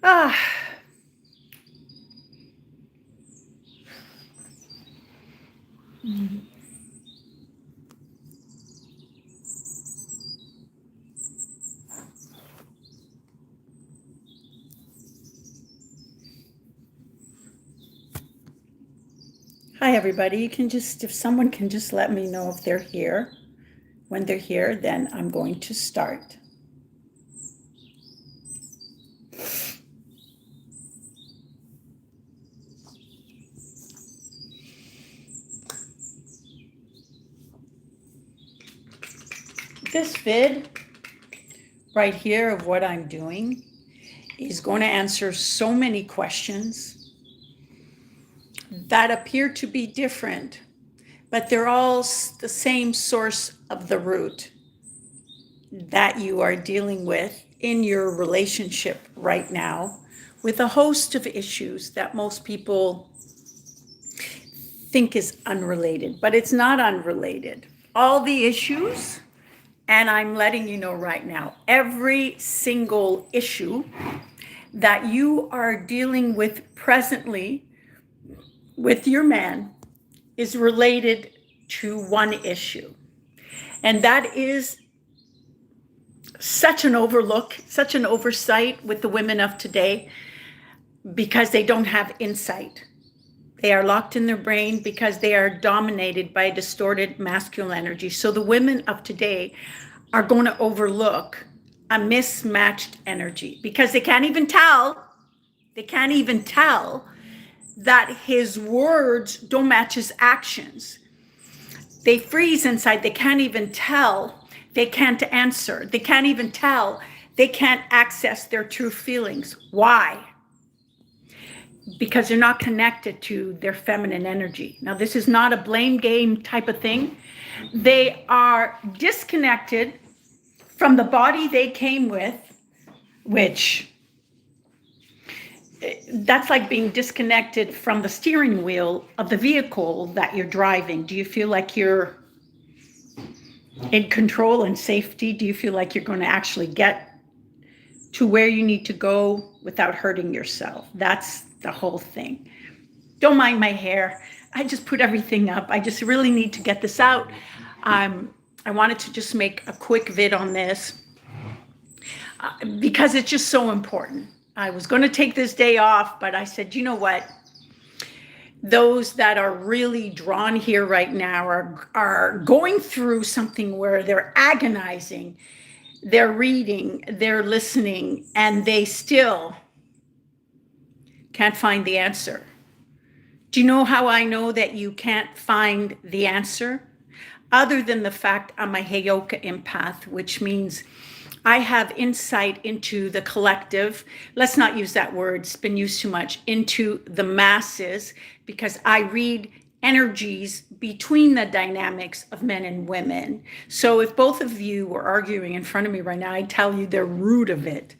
Ah. Hi, everybody. You can just, if someone can just let me know if they're here. When they're here, then I'm going to start. This vid right here of what I'm doing is going to answer so many questions that appear to be different, but they're all the same source of the root that you are dealing with in your relationship right now with a host of issues that most people think is unrelated, but it's not unrelated. All the issues, and I'm letting you know right now, every single issue that you are dealing with presently with your man is related to one issue. And that is such an overlook, such an oversight with the women of today because they don't have insight. They are locked in their brain because they are dominated by distorted masculine energy. So the women of today are going to overlook a mismatched energy because they can't even tell that his words don't match his actions. They freeze inside. They can't even tell. They can't answer. They can't even tell. They can't access their true feelings. Why? Because they're not connected to their feminine energy. Now, this is not a blame game type of thing. They are disconnected from the body they came with, which that's like being disconnected from the steering wheel of the vehicle that you're driving. Do you feel like you're in control and safety? Do you feel like you're going to actually get to where you need to go without hurting yourself? That's the whole thing. Don't mind my hair. I just put everything up. I just really need to get this out. I wanted to just make a quick vid on this because it's just so important. I was going to take this day off, but I said, you know what? Those that are really drawn here right now are going through something where they're agonizing, they're reading, they're listening, and they still can't find the answer. Do you know how I know that you can't find the answer? Other than the fact I'm a Heyoka empath, which means I have insight into the collective. Let's not use that word, it's been used too much, into the masses, because I read energies between the dynamics of men and women. So if both of you were arguing in front of me right now, I'd tell you the root of it,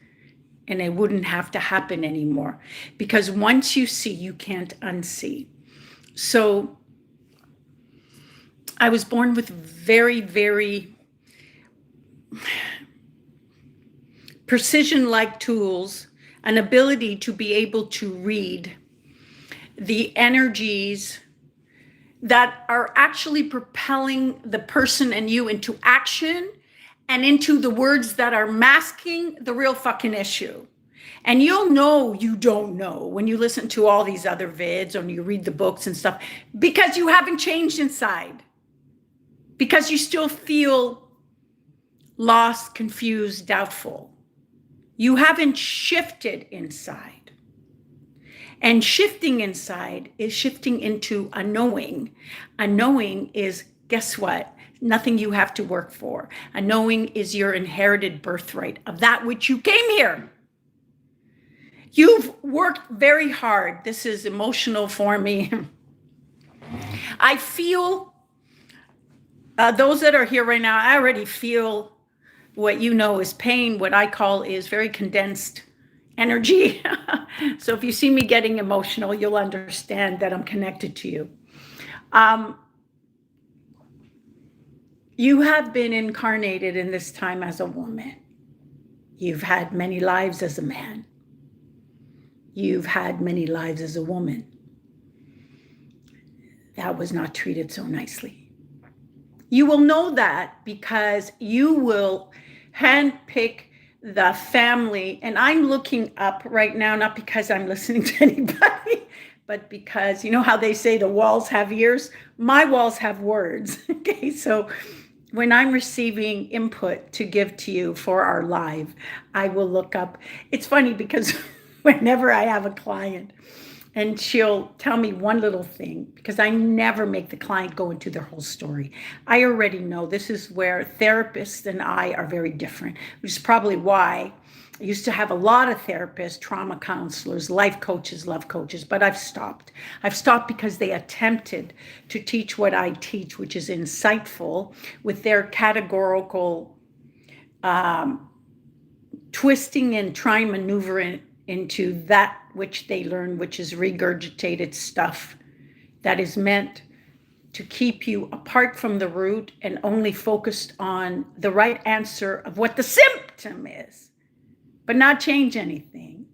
and it wouldn't have to happen anymore. Because once you see, you can't unsee. So I was born with very, very precision-like tools, an ability to be able to read the energies that are actually propelling the person and you into action and into the words that are masking the real fucking issue. And you'll know you don't know when you listen to all these other vids or you read the books and stuff, because you haven't changed inside, because you still feel lost, confused, doubtful. You haven't shifted inside. And shifting inside is shifting into a knowing. A knowing is, guess what? Nothing you have to work for. A knowing is your inherited birthright of that which you came here. You've worked very hard. This is emotional for me. I feel, those that are here right now, I already feel what you know is pain. What I call is very condensed energy. So if you see me getting emotional, you'll understand that I'm connected to you. You have been incarnated in this time as a woman. You've had many lives as a man. You've had many lives as a woman. That was not treated so nicely. You will know that because you will handpick the family. And I'm looking up right now, not because I'm listening to anybody, but because you know how they say the walls have ears? My walls have words. Okay, so when I'm receiving input to give to you for our live, I will look up. It's funny because whenever I have a client and she'll tell me one little thing, because I never make the client go into their whole story. I already know this is where therapists and I are very different, which is probably why I used to have a lot of therapists, trauma counselors, life coaches, love coaches, but I've stopped. I've stopped because they attempted to teach what I teach, which is insightful, with their categorical twisting and trying maneuvering into that which they learn, which is regurgitated stuff that is meant to keep you apart from the root and only focused on the right answer of what the symptom is, but not change anything.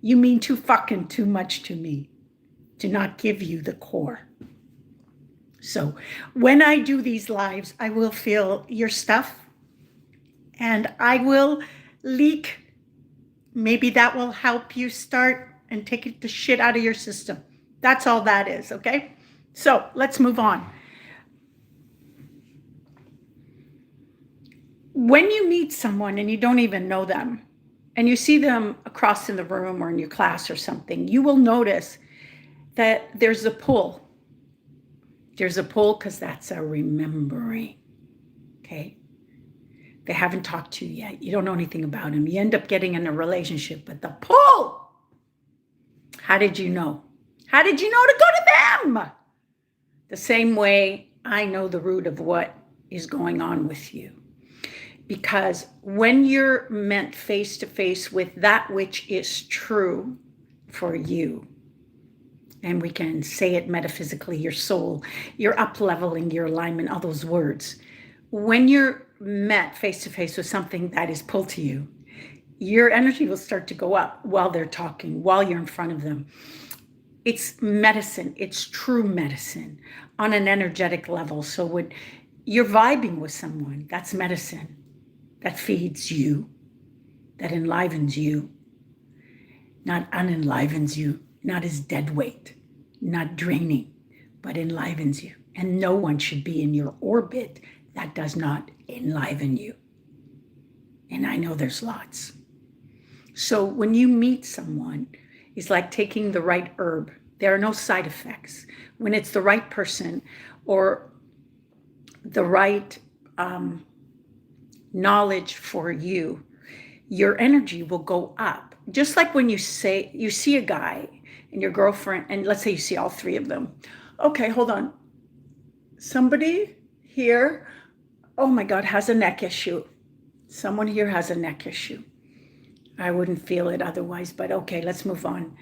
You mean too much to me to not give you the core. So when I do these lives, I will feel your stuff and I will leak. Maybe that will help you start and take the shit out of your system. That's all that is, okay? So let's move on. When you meet someone and you don't even know them, and you see them across in the room or in your class or something, you will notice that there's a pull. There's a pull because that's a remembering, okay? They haven't talked to you yet. You don't know anything about them. You end up getting in a relationship, but the pull. How did you know? How did you know to go to them? The same way I know the root of what is going on with you. Because when you're meant face to face with that which is true for you, and we can say it metaphysically, your soul, you're up-leveling your alignment, all those words. When you're met face to face with something that is pulled to you, your energy will start to go up while they're talking, while you're in front of them. It's medicine. It's true medicine on an energetic level. So when you're vibing with someone, that's medicine. That feeds you, that enlivens you, not unenlivens you, not as dead weight, not draining, but enlivens you. And no one should be in your orbit that does not enliven you. And I know there's lots. So when you meet someone, it's like taking the right herb. There are no side effects. When it's the right person or the right knowledge for you, your energy will go up. Just like when you see a guy and your girlfriend, and let's say you see all three of them. Okay, hold on. Somebody here, oh my God, has a neck issue. Someone here has a neck issue. I wouldn't feel it otherwise, but okay, let's move on.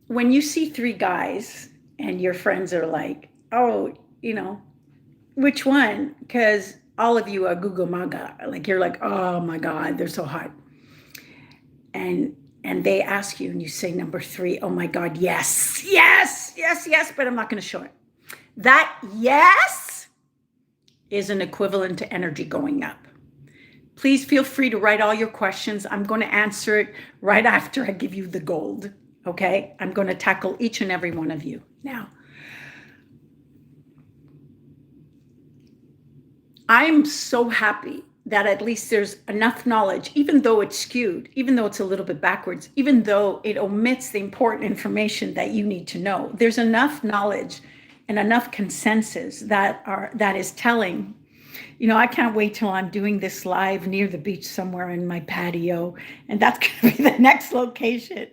When you see three guys and your friends are like, oh, which one? Because all of you are Google Maga. Like you're like, oh my God, they're so hot. And they ask you and you say number 3, oh my God, yes, but I'm not going to show it. That yes is an equivalent to energy going up. Please feel free to write all your questions. I'm going to answer it right after I give you the gold. Okay? I'm going to tackle each and every one of you now. I'm so happy that at least there's enough knowledge, even though it's skewed, even though it's a little bit backwards, even though it omits the important information that you need to know. There's enough knowledge and enough consensus that is telling. I can't wait till I'm doing this live near the beach somewhere in my patio, and that's going to be the next location.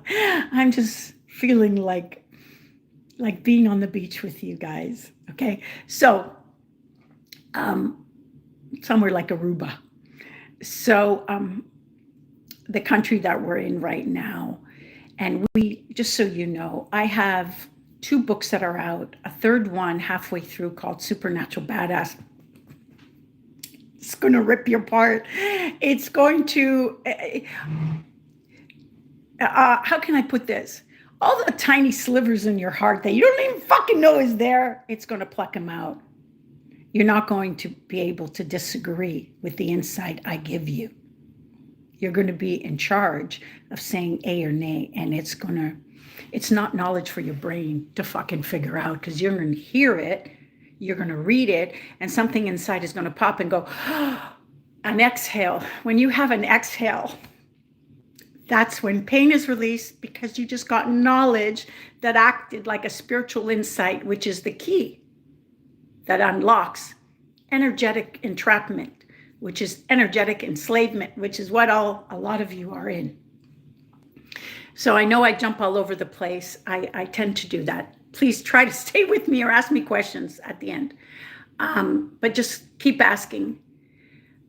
I'm just feeling like being on the beach with you guys. Okay, so somewhere like Aruba. So the country that we're in right now, and we, just so you know, I have 2 books that are out, a third one halfway through called Supernatural Badass. It's going to rip you apart. It's going to, how can I put this? All the tiny slivers in your heart that you don't even fucking know is there, it's going to pluck them out. You're not going to be able to disagree with the insight I give you. You're going to be in charge of saying A or nay, and it's not knowledge for your brain to fucking figure out, because you're going to hear it, you're going to read it, and something inside is going to pop and go, an exhale. When you have an exhale, that's when pain is released, because you just got knowledge that acted like a spiritual insight, which is the key that unlocks energetic entrapment, which is energetic enslavement, which is what a lot of you are in. So I know I jump all over the place. I tend to do that. Please try to stay with me or ask me questions at the end. But just keep asking.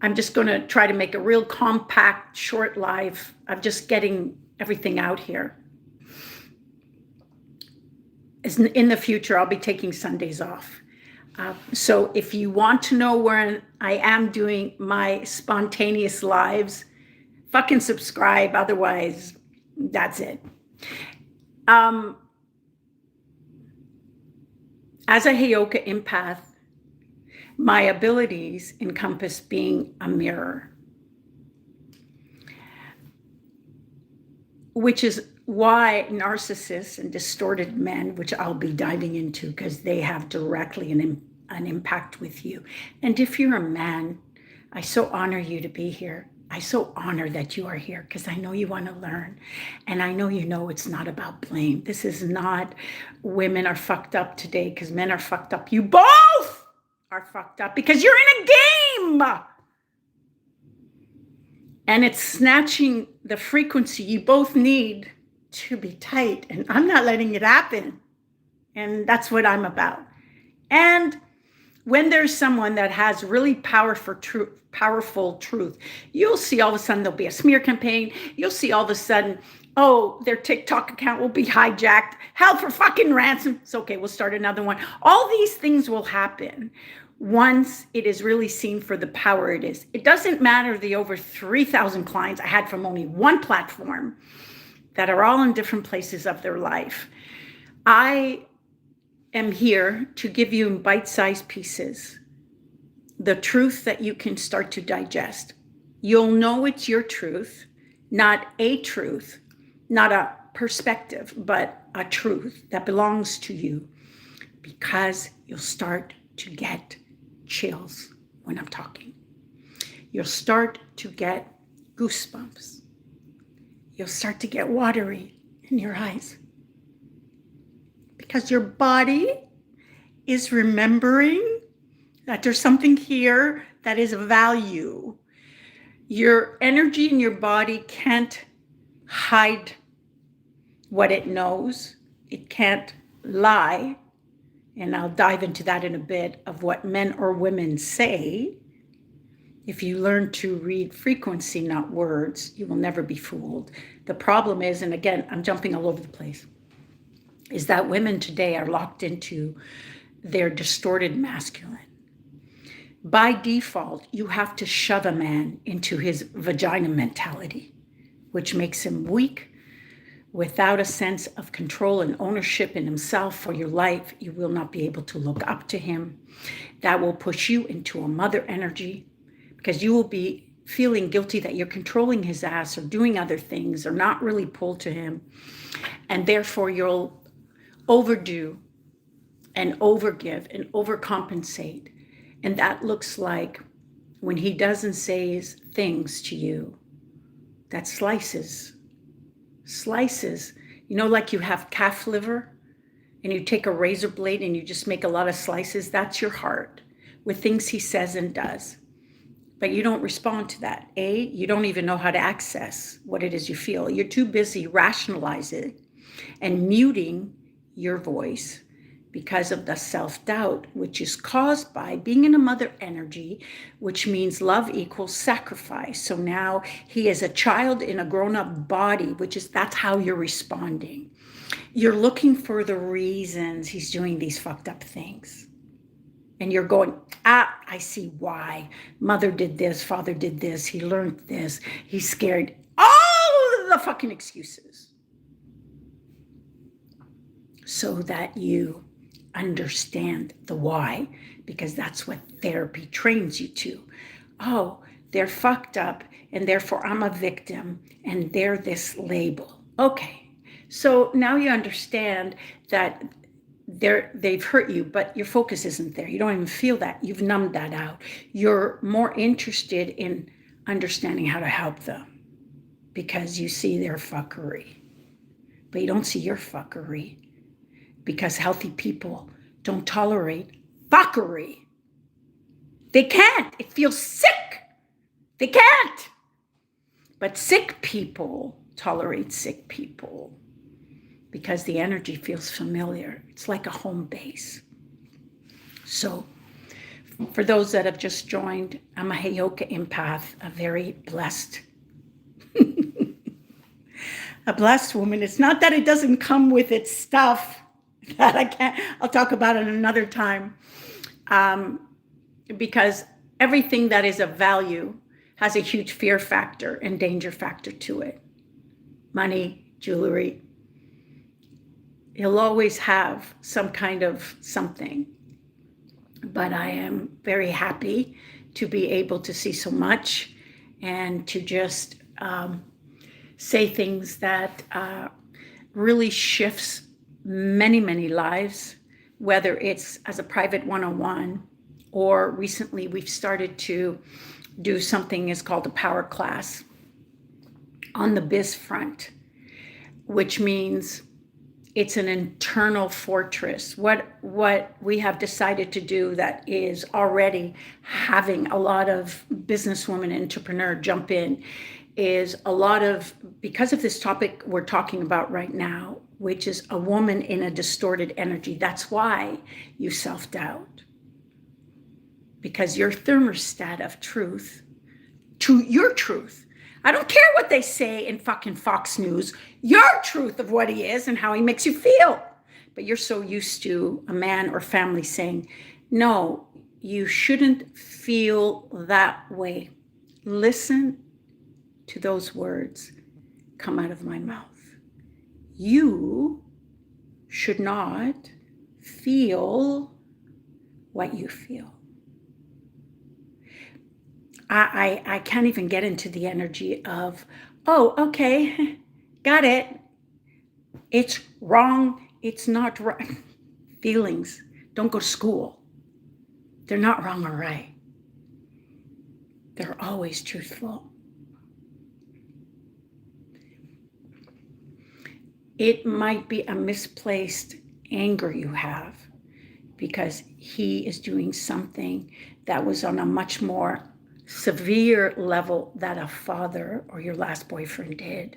I'm just going to try to make a real compact, short live of just getting everything out here. In the future, I'll be taking Sundays off. So if you want to know where I am doing my spontaneous lives, fucking subscribe. Otherwise, that's it. As a Heyoka empath, my abilities encompass being a mirror, which is why narcissists and distorted men, which I'll be diving into because they have directly an impact with you. And if you're a man, I so honor you to be here. I so honor that you are here because I know you want to learn. And I know it's not about blame. This is not women are fucked up today because men are fucked up. You both are fucked up because you're in a game. And it's snatching the frequency you both need to be tight. And I'm not letting it happen. And that's what I'm about. And when there's someone that has really powerful truth, you'll see all of a sudden there'll be a smear campaign. You'll see all of a sudden, their TikTok account will be hijacked, held for fucking ransom. It's okay, we'll start another one. All these things will happen once it is really seen for the power it is. It doesn't matter the over 3,000 clients I had from only one platform that are all in different places of their life. I am here to give you in bite-sized pieces the truth that you can start to digest. You'll know it's your truth, not a truth, not a perspective, but a truth that belongs to you, because you'll start to get chills when I'm talking. You'll start to get goosebumps. You'll start to get watery in your eyes. Because your body is remembering that there's something here that is of value. Your energy in your body can't hide what it knows. It can't lie. And I'll dive into that in a bit of what men or women say. If you learn to read frequency, not words, you will never be fooled. The problem is, and again, I'm jumping all over the place, is that women today are locked into their distorted masculine. By default, you have to shove a man into his vagina mentality, which makes him weak. Without a sense of control and ownership in himself for your life, you will not be able to look up to him. That will push you into a mother energy, because you will be feeling guilty that you're controlling his ass or doing other things or not really pulled to him. And therefore you'll overdo and overgive and overcompensate. And that looks like when he doesn't say things to you, that slices, like you have calf liver and you take a razor blade and you just make a lot of slices. That's your heart with things he says and does. But you don't respond to that. You don't even know how to access what it is you feel. You're too busy rationalizing and muting your voice because of the self-doubt, which is caused by being in a mother energy, which means love equals sacrifice. So now he is a child in a grown-up body, that's how you're responding. You're looking for the reasons he's doing these fucked up things. And you're going, I see why. Mother did this, father did this, he learned this, he's scared. All the fucking excuses. So that you understand the why, because that's what therapy trains you to. Oh, they're fucked up, and therefore I'm a victim, and they're this label. Okay, so now you understand that they've hurt you, but your focus isn't there. You don't even feel that. You've numbed that out. You're more interested in understanding how to help them because you see their fuckery, but you don't see your fuckery, because healthy people don't tolerate fuckery. They can't. It feels sick. They can't. But sick people tolerate sick people because the energy feels familiar. It's like a home base. So for those that have just joined, I'm a Heyoka empath, a very blessed, a blessed woman. It's not that it doesn't come with its stuff that I'll talk about it another time. Because everything that is of value has a huge fear factor and danger factor to it. Money, jewelry, you'll always have some kind of something. But I am very happy to be able to see so much and to just say things that really shifts many, many lives, whether it's as a private one-on-one, or recently we've started to do something is called a power class on the biz front, which means it's an internal fortress. What we have decided to do that is already having a lot of businesswomen, entrepreneur jump in, is a lot of, because of this topic we're talking about right now, which is a woman in a distorted energy. That's why you self-doubt. Because your thermostat of truth, to your truth, I don't care what they say in fucking Fox News, your truth of what he is and how he makes you feel. But you're so used to a man or family saying, no, you shouldn't feel that way. Listen to those words come out of my mouth. You should not feel what you feel. I can't even get into the energy of, oh, okay, got it. It's wrong. It's not right. Feelings don't go to school. They're not wrong or right. They're always truthful. It might be a misplaced anger you have because he is doing something that was on a much more severe level that a father or your last boyfriend did,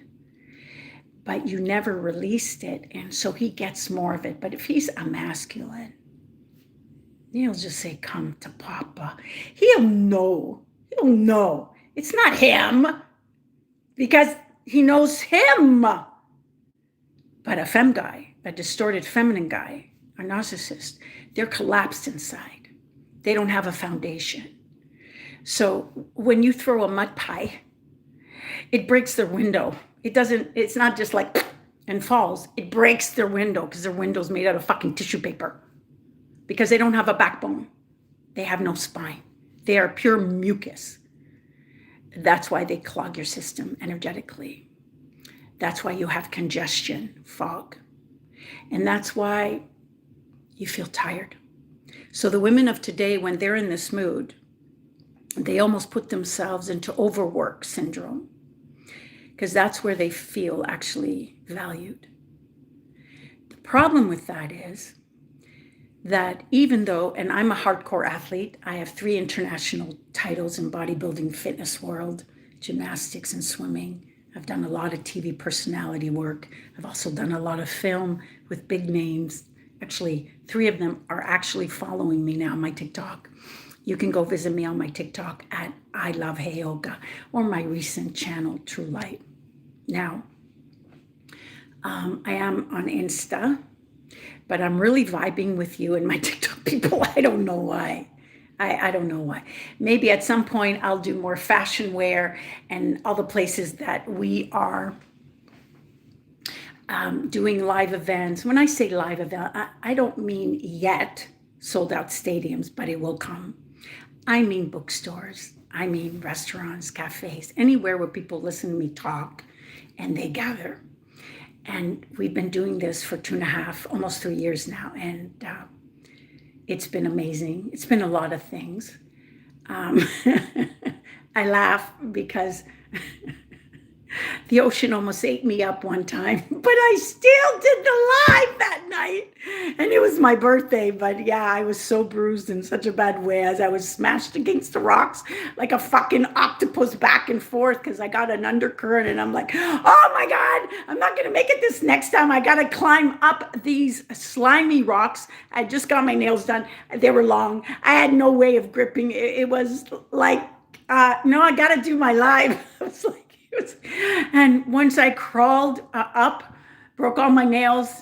but you never released it, and so he gets more of it. But if he's a masculine, he'll just say, come to Papa. He'll know it's not him because he knows him. But a femme guy, a distorted feminine guy, a narcissist, they're collapsed inside. They don't have a foundation. So when you throw a mud pie, it breaks their window. It's not just like and falls. It breaks their window because their window's made out of fucking tissue paper. Because they don't have a backbone. They have no spine. They are pure mucus. That's why they clog your system energetically. That's why you have congestion, fog. And that's why you feel tired. So the women of today, when they're in this mood, they almost put themselves into overwork syndrome because that's where they feel actually valued. The problem with that is that even though, and I'm a hardcore athlete, I have 3 international titles in bodybuilding, fitness world, gymnastics, and swimming. I've done a lot of TV personality work. I've also done a lot of film with big names. Actually, 3 of them are actually following me now on my TikTok. You can go visit me on my TikTok at I Love Hayoka or my recent channel, True Light. Now, I am on Insta, but I'm really vibing with you and my TikTok people. I don't know why. I don't know why. Maybe at some point I'll do more fashion wear and all the places that we are doing live events. When I say live event, I don't mean yet sold out stadiums, but it will come. I mean bookstores. I mean restaurants, cafes, anywhere where people listen to me talk and they gather. And we've been doing this for 2.5, almost 3 years now. And it's been amazing. It's been a lot of things. I laugh because the ocean almost ate me up one time, but I still did the live that night. And it was my birthday, but yeah, I was so bruised in such a bad way as I was smashed against the rocks like a fucking octopus back and forth because I got an undercurrent and I'm like, oh my God, I'm not going to make it this next time. I got to climb up these slimy rocks. I just got my nails done. They were long. I had no way of gripping. It was like, no, I got to do my live. I was like, and once I crawled up, broke all my nails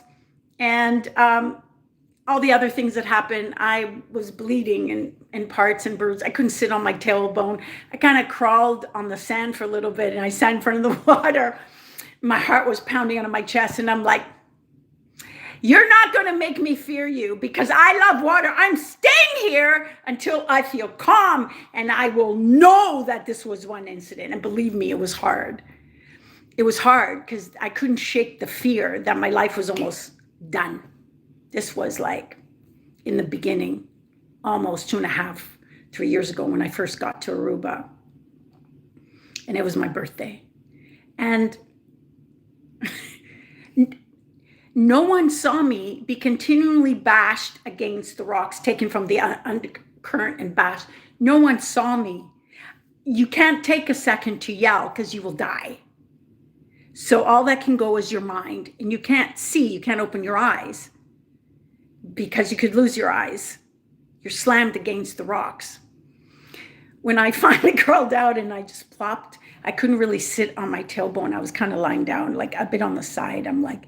and all the other things that happened, I was bleeding in parts and bruises. I couldn't sit on my tailbone. I kind of crawled on the sand for a little bit and I sat in front of the water. My heart was pounding on my chest and I'm like, you're not going to make me fear you because I love water. I'm staying here until I feel calm and I will know that this was one incident. And believe me, it was hard. It was hard because I couldn't shake the fear that my life was almost done. This was like in the beginning, almost 2.5, 3 years ago when I first got to Aruba. And it was my birthday. And no one saw me be continually bashed against the rocks, taken from the undercurrent and bashed. No one saw me. You can't take a second to yell because you will die. So all that can go is your mind. And you can't see, you can't open your eyes because you could lose your eyes. You're slammed against the rocks. When I finally crawled out and I just plopped, I couldn't really sit on my tailbone. I was kind of lying down, like a bit on the side. I'm like,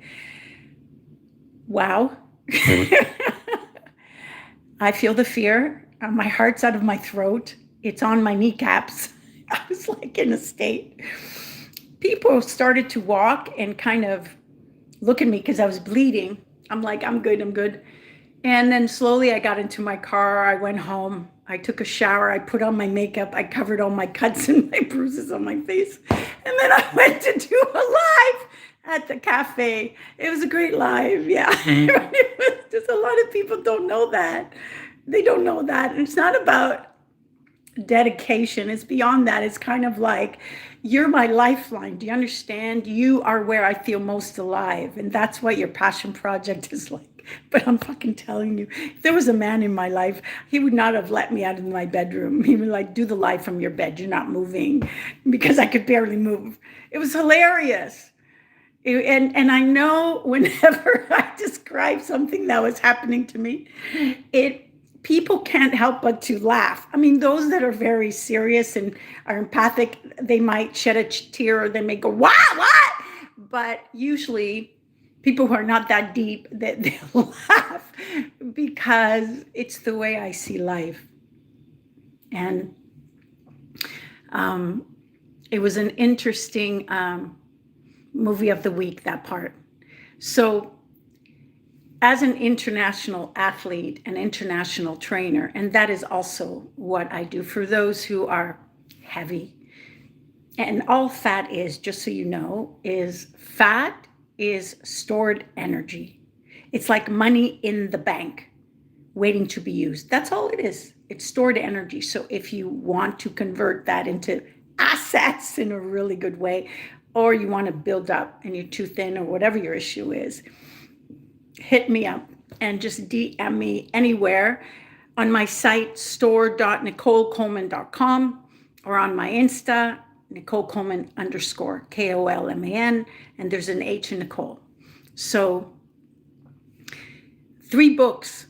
wow. I feel the fear. My heart's out of my throat. It's on my kneecaps. I was like in a state. People started to walk and kind of look at me because I was bleeding. I'm like, I'm good, I'm good. And then slowly I got into my car. I went home. I took a shower. I put on my makeup. I covered all my cuts and my bruises on my face. And then I went to do a live at the cafe. It was a great live. Yeah. Just a lot of people don't know that. They don't know that. And it's not about dedication. It's beyond that. It's kind of like, you're my lifeline. Do you understand? You are where I feel most alive. And that's what your passion project is like. But I'm fucking telling you, if there was a man in my life, he would not have let me out of my bedroom. He would like, do the live from your bed. You're not moving, because I could barely move. It was hilarious. And I know whenever I describe something that was happening to me, people can't help but to laugh. I mean, those that are very serious and are empathic, they might shed a tear or they may go, what? But usually people who are not that deep, they'll laugh because it's the way I see life. And it was an interesting movie of the week, that part. So as an international athlete, an international trainer, and that is also what I do for those who are heavy. And all fat is, just so you know, is fat is stored energy. It's like money in the bank waiting to be used. That's all it is. It's stored energy. So if you want to convert that into assets in a really good way, or you want to build up and you're too thin or whatever your issue is, hit me up and just DM me anywhere on my site, store.nicolecoleman.com, or on my Insta, @NicoleColeman_, KOLMAN, and there's an H in Nicole. So 3 books.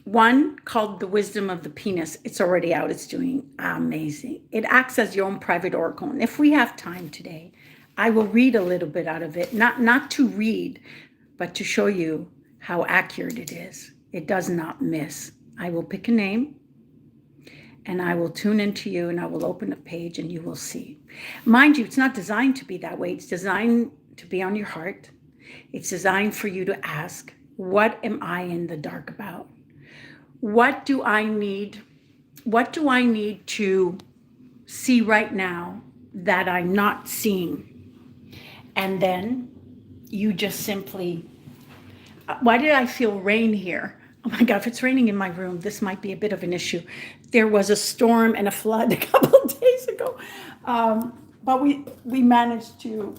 One called The Wisdom of the Penis. It's already out. It's doing amazing. It acts as your own private oracle. And if we have time today, I will read a little bit out of it, not to read, but to show you how accurate it is. It does not miss. I will pick a name and I will tune into you and I will open a page and you will see. Mind you, it's not designed to be that way. It's designed to be on your heart. It's designed for you to ask, what am I in the dark about? What do I need? What do I need to see right now that I'm not seeing? And then you just simply, why did I feel rain here? Oh my God, if it's raining in my room, this might be a bit of an issue. There was a storm and a flood a couple of days ago. But we managed to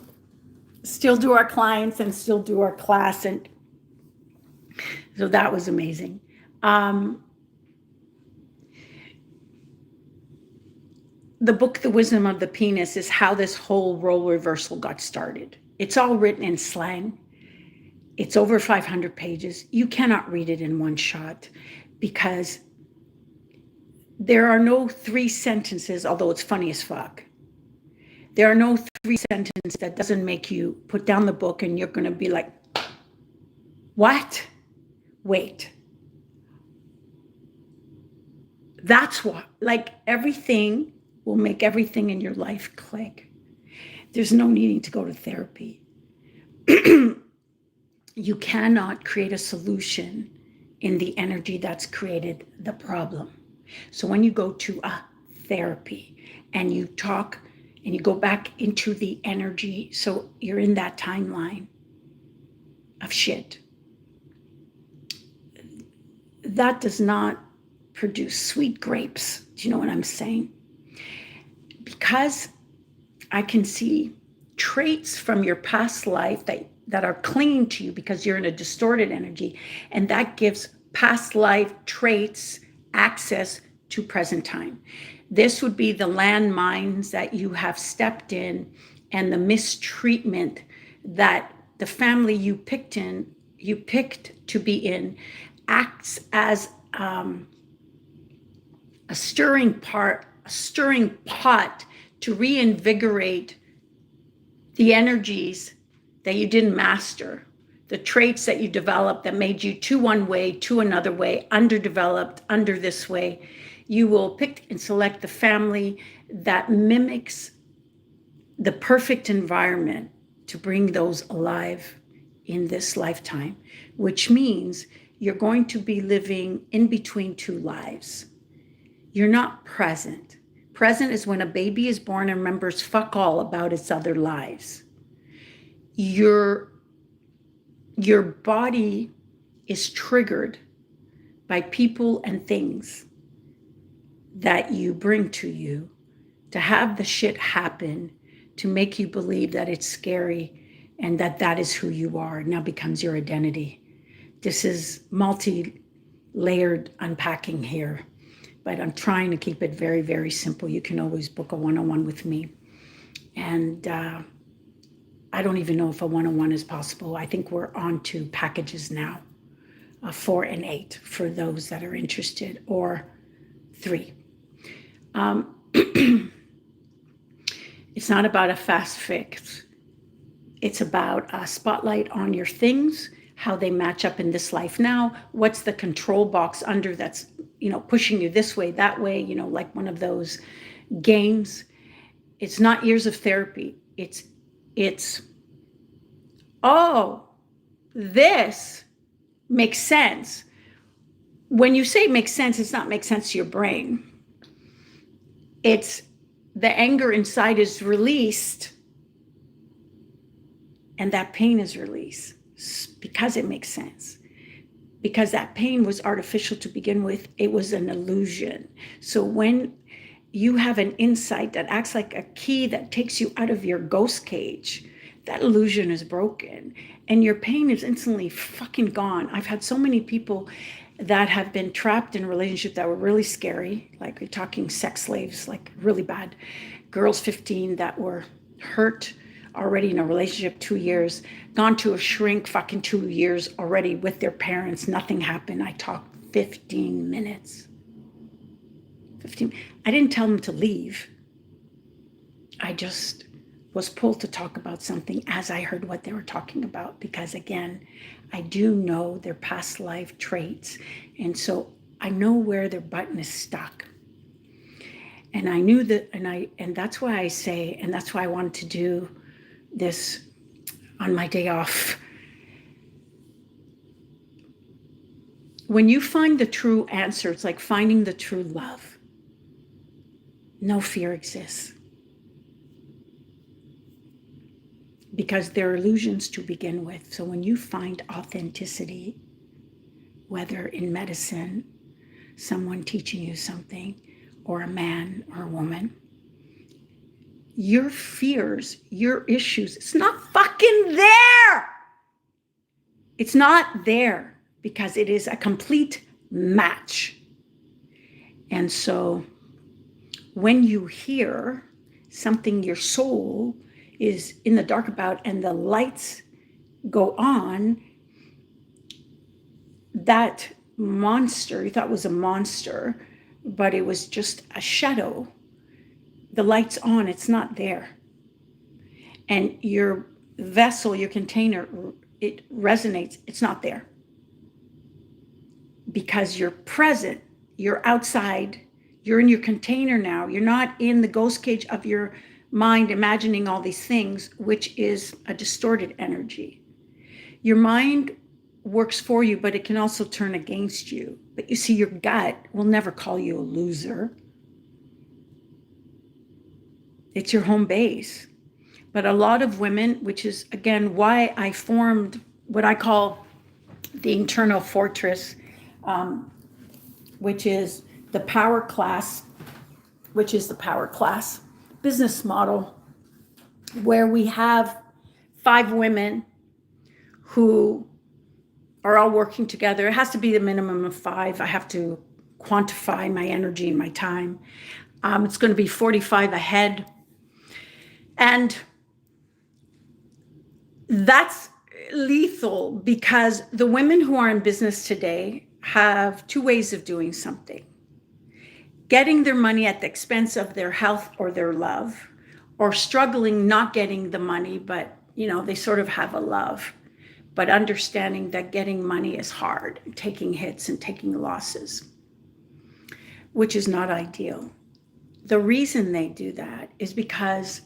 still do our clients and still do our class. And so that was amazing. The book, The Wisdom of the Penis, is how this whole role reversal got started. It's all written in slang. It's over 500 pages. You cannot read it in one shot because there are no 3 sentences, although it's funny as fuck. There are no 3 sentences that doesn't make you put down the book and you're going to be like, what? Wait. That's what, like, everything will make everything in your life click. There's no needing to go to therapy. You cannot create a solution in the energy that's created the problem. So when you go to a therapy and you talk and you go back into the energy, so you're in that timeline of shit, that does not produce sweet grapes. Do you know what I'm saying? Because I can see traits from your past life that are clinging to you because you're in a distorted energy, and that gives past life traits access to present time. This would be the landmines that you have stepped in and the mistreatment that the family you picked to be in acts as a stirring pot to reinvigorate the energies that you didn't master, the traits that you developed that made you to one way, to another way, underdeveloped, under this way. You will pick and select the family that mimics the perfect environment to bring those alive in this lifetime, which means you're going to be living in between 2 lives. You're not present. Present is when a baby is born and remembers fuck all about its other lives. Your body is triggered by people and things that you bring to you to have the shit happen, to make you believe that it's scary and that is who you are. It now becomes your identity. This is multi-layered unpacking here, but I'm trying to keep it very, very simple. You can always book a one-on-one with me. And I don't even know if a one-on-one is possible. I think we're on to packages now, 4 and 8 for those that are interested, or 3. It's not about a fast fix. It's about a spotlight on your things, how they match up in this life now. What's the control box under that's, pushing you this way, that way, like one of those games. It's not years of therapy. It's, oh, this makes sense. When you say makes sense, it's not make sense to your brain. It's the anger inside is released and that pain is released because it makes sense. Because that pain was artificial to begin with, it was an illusion. So when you have an insight that acts like a key that takes you out of your ghost cage, that illusion is broken and your pain is instantly fucking gone. I've had so many people that have been trapped in a relationship that were really scary, like we're talking sex slaves, like really bad. Girls 15 that were hurt already in a relationship 2 years, gone to a shrink fucking 2 years already with their parents, nothing happened. I talked 15 minutes. 15. I didn't tell them to leave. I just was pulled to talk about something as I heard what they were talking about, because again, I do know their past life traits. And so I know where their button is stuck. And I knew that, and that's why I say, and that's why I wanted to do this on my day off. When you find the true answer, it's like finding the true love. No fear exists. Because they're illusions to begin with. So when you find authenticity, whether in medicine, someone teaching you something, or a man or a woman, your fears, your issues, it's not fucking there. It's not there because it is a complete match. And so when you hear something your soul is in the dark about and the lights go on, that monster, you thought was a monster, but it was just a shadow. The light's on, it's not there. And your vessel, your container, it resonates, it's not there. Because you're present, you're outside, you're in your container now. You're not in the ghost cage of your mind imagining all these things, which is a distorted energy. Your mind works for you, but it can also turn against you. But you see, your gut will never call you a loser. It's your home base. But a lot of women, which is again why I formed what I call the internal fortress, which is the power class, business model, where we have 5 women who are all working together. It has to be the minimum of 5. I have to quantify my energy and my time. It's going to be 45 ahead. And that's lethal because the women who are in business today have 2 ways of doing something. Getting their money at the expense of their health or their love, or struggling not getting the money, but they sort of have a love, but understanding that getting money is hard, taking hits and taking losses, which is not ideal. The reason they do that is because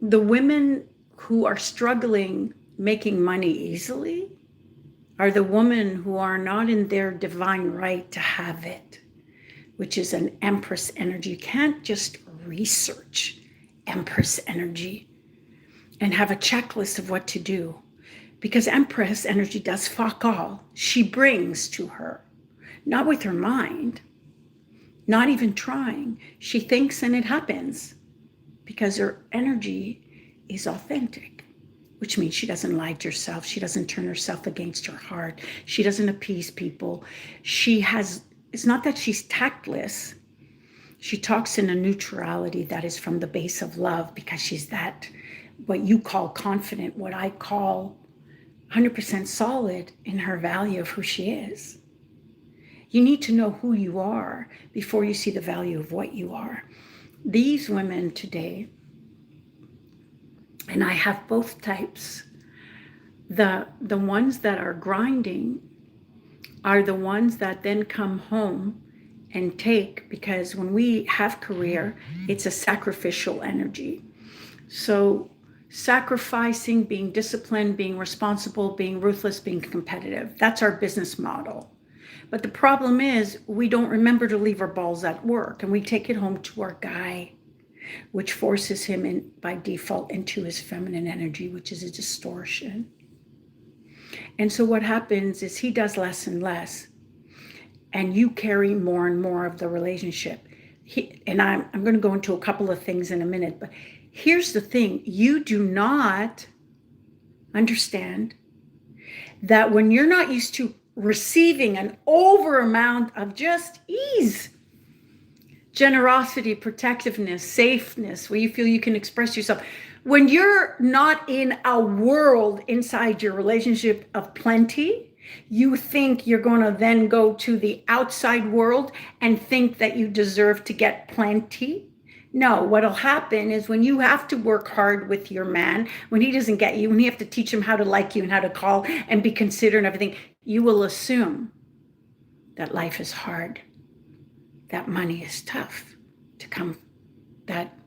the women who are struggling making money easily are the women who are not in their divine right to have it, which is an Empress energy. You can't just research Empress energy and have a checklist of what to do, because Empress energy does fuck all. She brings to her, not with her mind, not even trying. She thinks and it happens because her energy is authentic, which means she doesn't lie to herself. She doesn't turn herself against her heart. She doesn't appease people. It's not that she's tactless. She talks in a neutrality that is from the base of love, because she's that, what you call confident, what I call 100% solid in her value of who she is. You need to know who you are before you see the value of what you are. These women today, and I have both types, the ones that are grinding are the ones that then come home and take, because when we have career, it's a sacrificial energy. So sacrificing, being disciplined, being responsible, being ruthless, being competitive, that's our business model. But the problem is we don't remember to leave our balls at work, and we take it home to our guy, which forces him in by default into his feminine energy, which is a distortion. And so what happens is he does less and less, and you carry more and more of the relationship. I'm going to go into a couple of things in a minute, but here's the thing. You do not understand that when you're not used to receiving an over amount of just ease, generosity, protectiveness, safeness, where you feel you can express yourself, when you're not in a world inside your relationship of plenty, you think you're going to then go to the outside world and think that you deserve to get plenty. No, what'll happen is when you have to work hard with your man, when he doesn't get you, when you have to teach him how to like you and how to call and be considerate and everything, you will assume that life is hard, that money is tough to come, that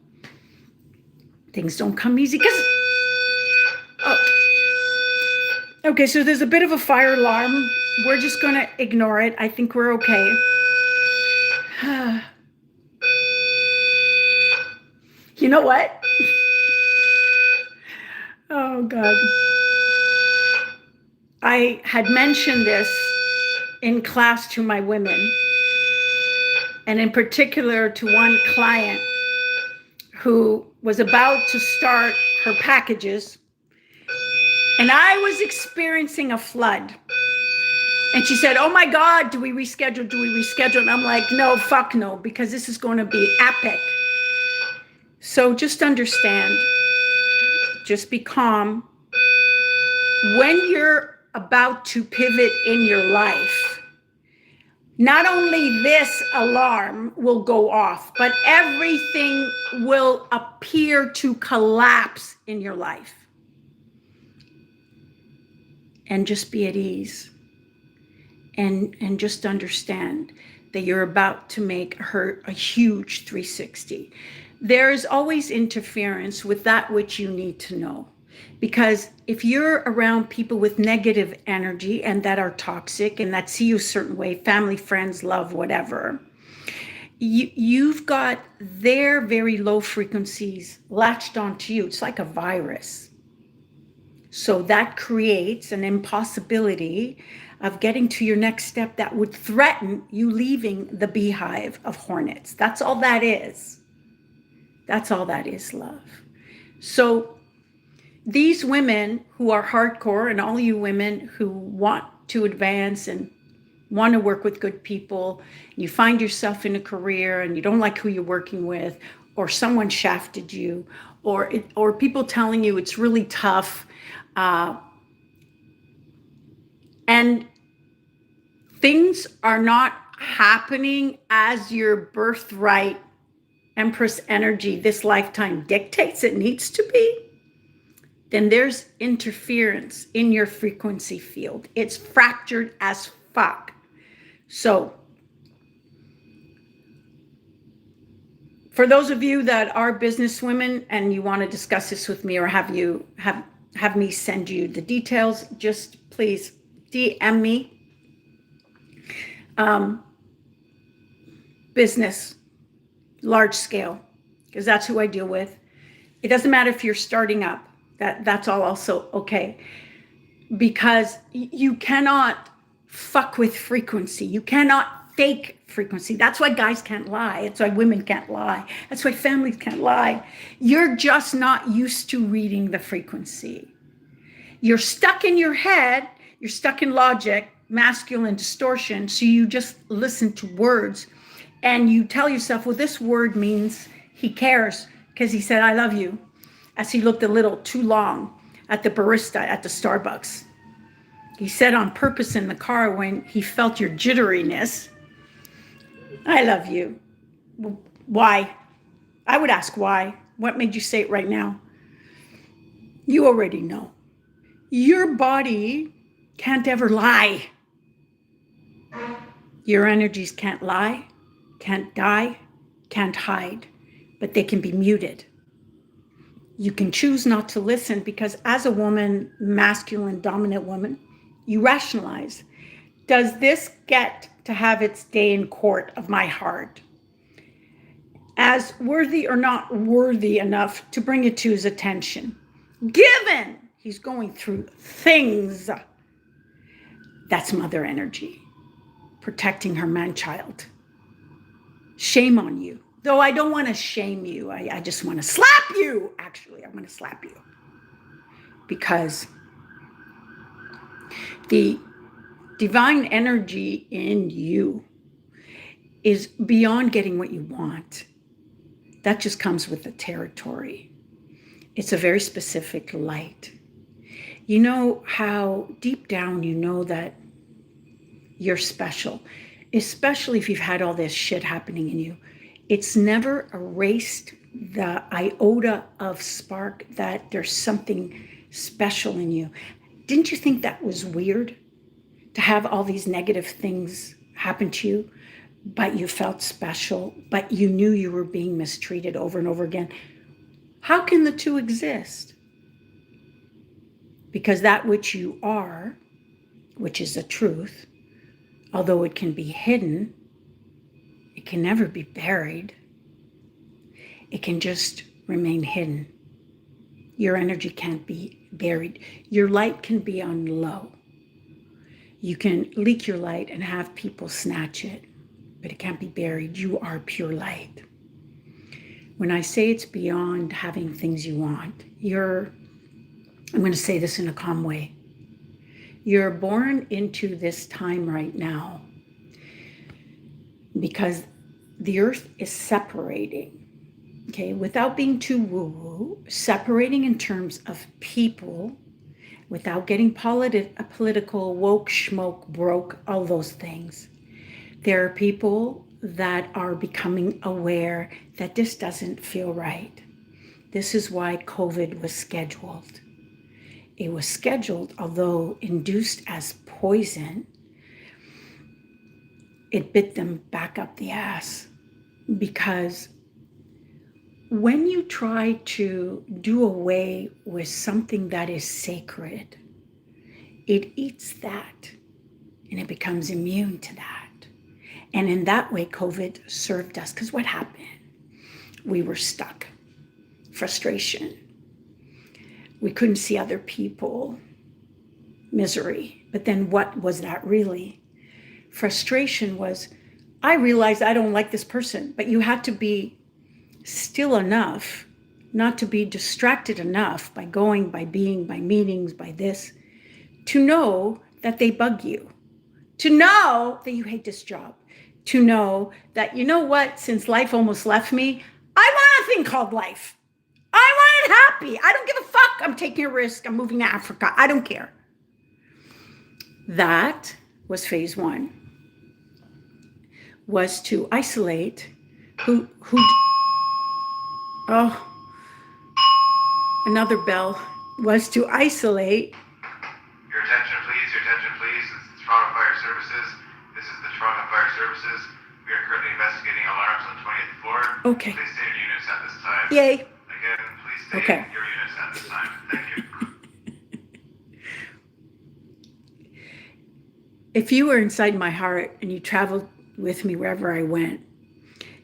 things don't come easy. Okay, so there's a bit of a fire alarm. We're just going to ignore it. I think we're okay. You know what? Oh, God. I had mentioned this in class to my women, and in particular to one client who was about to start her packages, and I was experiencing a flood. And she said, oh my God, do we reschedule? Do we reschedule? And I'm like, no, fuck no, because this is going to be epic. So just understand, just be calm. When you're about to pivot in your life, not only this alarm will go off, but everything will appear to collapse in your life. And just be at ease. And just understand that you're about to make a huge 360. There is always interference with that which you need to know. Because if you're around people with negative energy and that are toxic and that see you a certain way, family, friends, love, whatever, you've got their very low frequencies latched onto you. It's like a virus. So that creates an impossibility of getting to your next step that would threaten you leaving the beehive of hornets. That's all that is. That's all that is, love. So these women who are hardcore, and all you women who want to advance and want to work with good people, and you find yourself in a career and you don't like who you're working with, or someone shafted you, or people telling you it's really tough, and things are not happening as your birthright Empress energy this lifetime dictates it needs to be, then there's interference in your frequency field. It's fractured as fuck. So for those of you that are business women and you want to discuss this with me, or have me send you the details, just please DM me. Business, large scale, because that's who I deal with. It doesn't matter if you're starting up. That's all also okay. Because you cannot fuck with frequency. You cannot fake frequency. That's why guys can't lie. That's why women can't lie. That's why families can't lie. You're just not used to reading the frequency. You're stuck in your head. You're stuck in logic, masculine distortion. So you just listen to words and you tell yourself, well, this word means he cares because he said, I love you, as he looked a little too long at the barista at the Starbucks. He said on purpose in the car when he felt your jitteriness, I love you. Why? I would ask why. What made you say it right now? You already know. Your body can't ever lie. Your energies can't lie, can't die, can't hide, but they can be muted. You can choose not to listen because as a woman, masculine, dominant woman, you rationalize. Does this get to have its day in court of my heart as worthy or not worthy enough to bring it to his attention? Given he's going through things, that's mother energy, protecting her man-child. Shame on you. Though I don't want to shame you. I just want to slap you. Actually, I want to slap you. Because the divine energy in you is beyond getting what you want. That just comes with the territory. It's a very specific light. You know how deep down you know that you're special, especially if you've had all this shit happening in you. It's never erased the iota of spark that there's something special in you. Didn't you think that was weird to have all these negative things happen to you, but you felt special, but you knew you were being mistreated over and over again? How can the two exist? Because that which you are, which is the truth, although it can be hidden, it can never be buried. It can just remain hidden. Your energy can't be buried. Your light can be on low. You can leak your light and have people snatch it, but it can't be buried. You are pure light. When I say it's beyond having things you want, I'm going to say this in a calm way. You're born into this time right now because the earth is separating, okay, without being too woo-woo, separating in terms of people, without getting political, woke, schmoke, broke, all those things. There are people that are becoming aware that this doesn't feel right. This is why COVID was scheduled. It was scheduled, although induced as poison, it bit them back up the ass. Because when you try to do away with something that is sacred, it eats that and it becomes immune to that. And in that way, COVID served us. Because what happened? We were stuck. Frustration. We couldn't see other people. Misery. But then what was that really? Frustration was, I realized I don't like this person, but you had to be still enough not to be distracted enough by going, by being, by meetings, by this, to know that they bug you, to know that you hate this job, to know that, you know what, since life almost left me, I want a thing called life. I want it happy. I don't give a fuck. I'm taking a risk. I'm moving to Africa. I don't care. That was phase one, was to isolate another bell, was to isolate. Your attention please, it's the Toronto Fire Services. This is the Toronto Fire Services. We are currently investigating alarms on the 20th floor. Okay. Please stay in your units at this time. Yay. Again, please stay Okay. in your units at this time. Thank you. If you were inside my heart and you traveled with me wherever I went,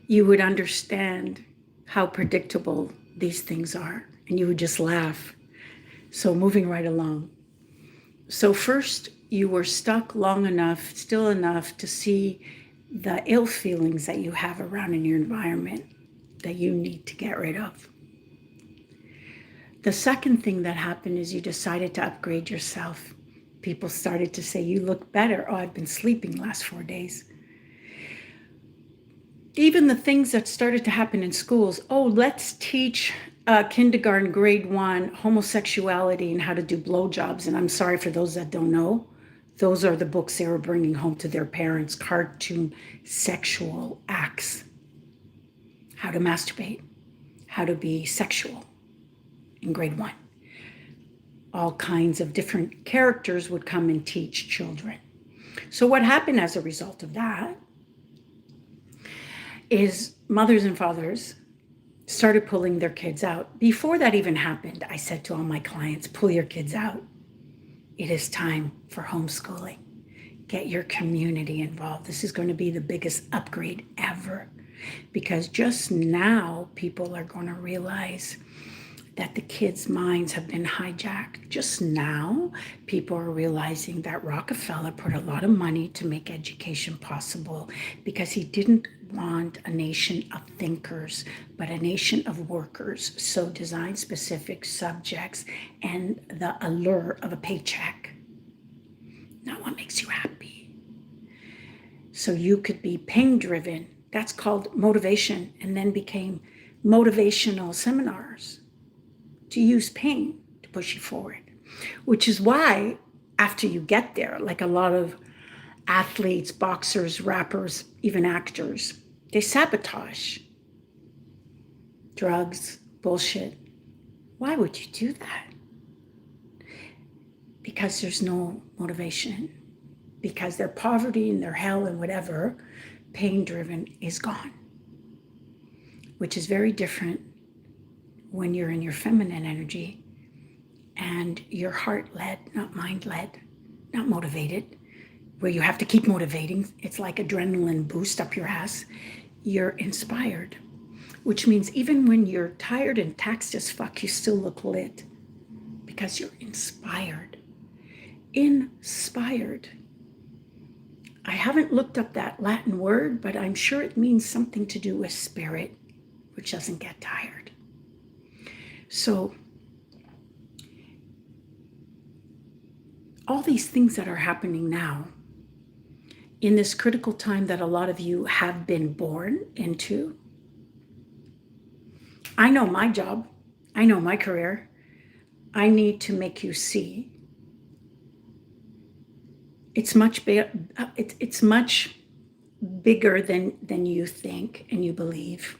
you would understand how predictable these things are, and you would just laugh. So moving right along. So first, you were stuck long enough, still enough to see the ill feelings that you have around in your environment that you need to get rid of. The second thing that happened is you decided to upgrade yourself. People started to say, you look better. Oh, I've been sleeping the last 4 days. Even the things that started to happen in schools. Oh, let's teach kindergarten, grade 1, homosexuality and how to do blowjobs. And I'm sorry for those that don't know. Those are the books they were bringing home to their parents, cartoon sexual acts. How to masturbate, how to be sexual in grade 1. All kinds of different characters would come and teach children. So what happened as a result of that is mothers and fathers started pulling their kids out. Before that even happened, I said to all my clients, pull your kids out. It is time for homeschooling. Get your community involved. This is going to be the biggest upgrade ever, because just now people are going to realize that the kids' minds have been hijacked. Just now, people are realizing that Rockefeller put a lot of money to make education possible because he didn't want a nation of thinkers, but a nation of workers. So design specific subjects and the allure of a paycheck, not what makes you happy. So you could be pain driven. That's called motivation, and then became motivational seminars to use pain to push you forward, which is why after you get there, like a lot of athletes, boxers, rappers, even actors, they sabotage drugs, bullshit. Why would you do that? Because there's no motivation. Because their poverty and their hell and whatever, pain driven, is gone. Which is very different when you're in your feminine energy and you're heart led, not mind led, not motivated, where you have to keep motivating. It's like adrenaline boost up your ass. You're inspired, which means even when you're tired and taxed as fuck, you still look lit because you're inspired. Inspired. I haven't looked up that Latin word, but I'm sure it means something to do with spirit, which doesn't get tired. So all these things that are happening now in this critical time that a lot of you have been born into, I know my job, I know my career. I need to make you see it's much it's much bigger than you think and you believe.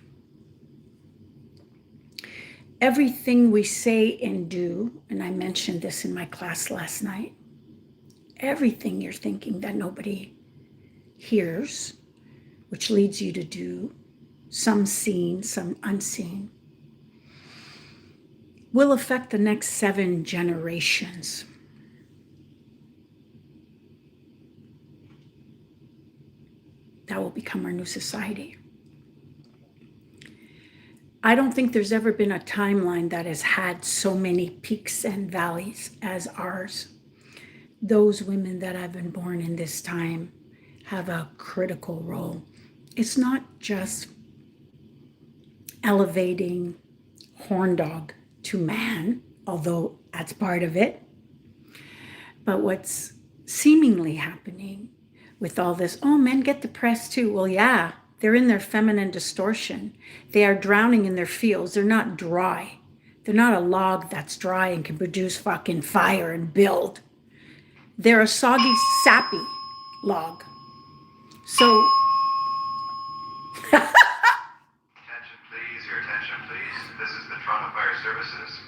Everything we say and do, and I mentioned this in my class last night, everything you're thinking that nobody hears, which leads you to do, some seen, some unseen, will affect the next 7 generations. That will become our new society. I don't think there's ever been a timeline that has had so many peaks and valleys as ours. Those women that have been born in this time have a critical role. It's not just elevating horn dog to man, although that's part of it. But what's seemingly happening with all this, oh, men get depressed too. Well, yeah, they're in their feminine distortion. They are drowning in their fields. They're not dry. They're not a log that's dry and can produce fucking fire and build. They're a soggy, sappy log. So, Attention please, your attention please. This is the Toronto Fire Services.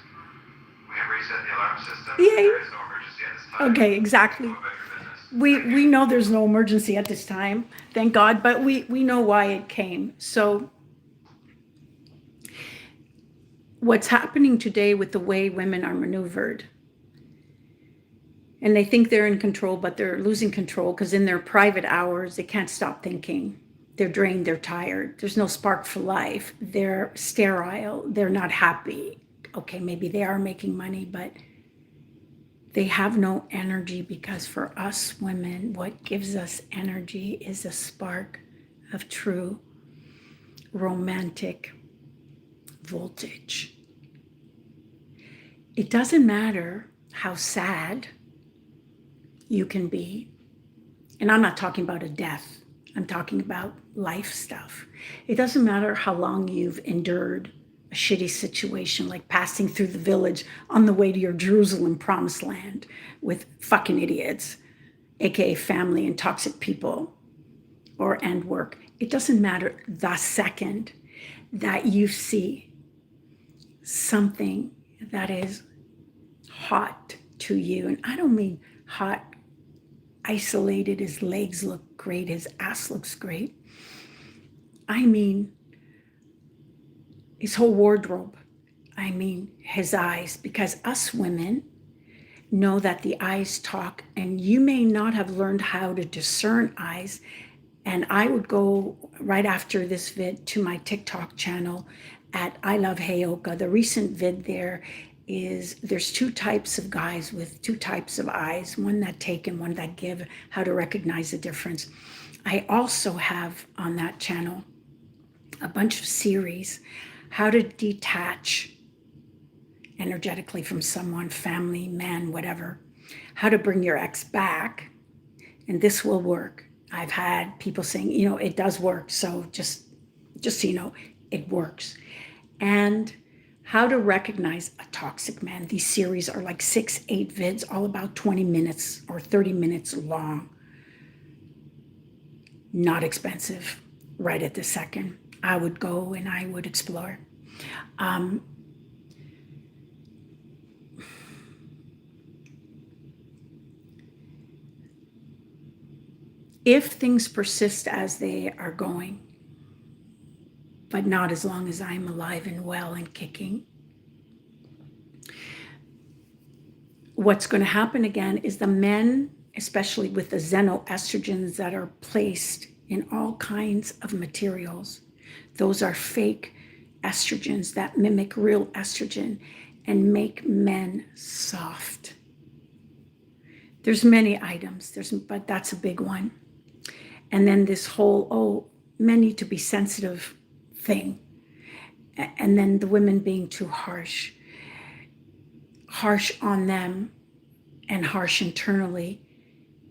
We have reset the alarm system. Yay. There is no emergency at this time. Okay, exactly. Go about your business. We know there's no emergency at this time, thank God, but we know why it came. So what's happening today with the way women are maneuvered, and they think they're in control, but they're losing control because in their private hours, they can't stop thinking. They're drained, they're tired. There's no spark for life. They're sterile, they're not happy. Okay, maybe they are making money, but they have no energy, because for us women, what gives us energy is a spark of true romantic voltage. It doesn't matter how sad you can be. And I'm not talking about a death. I'm talking about life stuff. It doesn't matter how long you've endured a shitty situation, like passing through the village on the way to your Jerusalem promised land with fucking idiots, aka family and toxic people, and work. It doesn't matter the second that you see something that is hot to you. And I don't mean hot, isolated, his legs look great, his ass looks great. I mean his whole wardrobe. I mean his eyes, because us women know that the eyes talk, and you may not have learned how to discern eyes. And I would go right after this vid to my TikTok channel at I Love Heyoka. The recent vid there is there's 2 types of guys with 2 types of eyes, one that take and one that give, how to recognize the difference. I also have on that channel a bunch of series, how to detach energetically from someone, family, man, whatever, how to bring your ex back, and this will work. I've had people saying, it does work, so just so you know, it works. And how to recognize a toxic man. These series are like 6-8 vids, all about 20 minutes or 30 minutes long. Not expensive right at this second. I would go and I would explore. If things persist as they are going, but not as long as I'm alive and well and kicking, what's going to happen again is the men, especially with the xenoestrogens that are placed in all kinds of materials, those are fake estrogens that mimic real estrogen and make men soft. There's many items, but that's a big one. And then this whole, men need to be sensitive thing. And then the women being too harsh on them and harsh internally,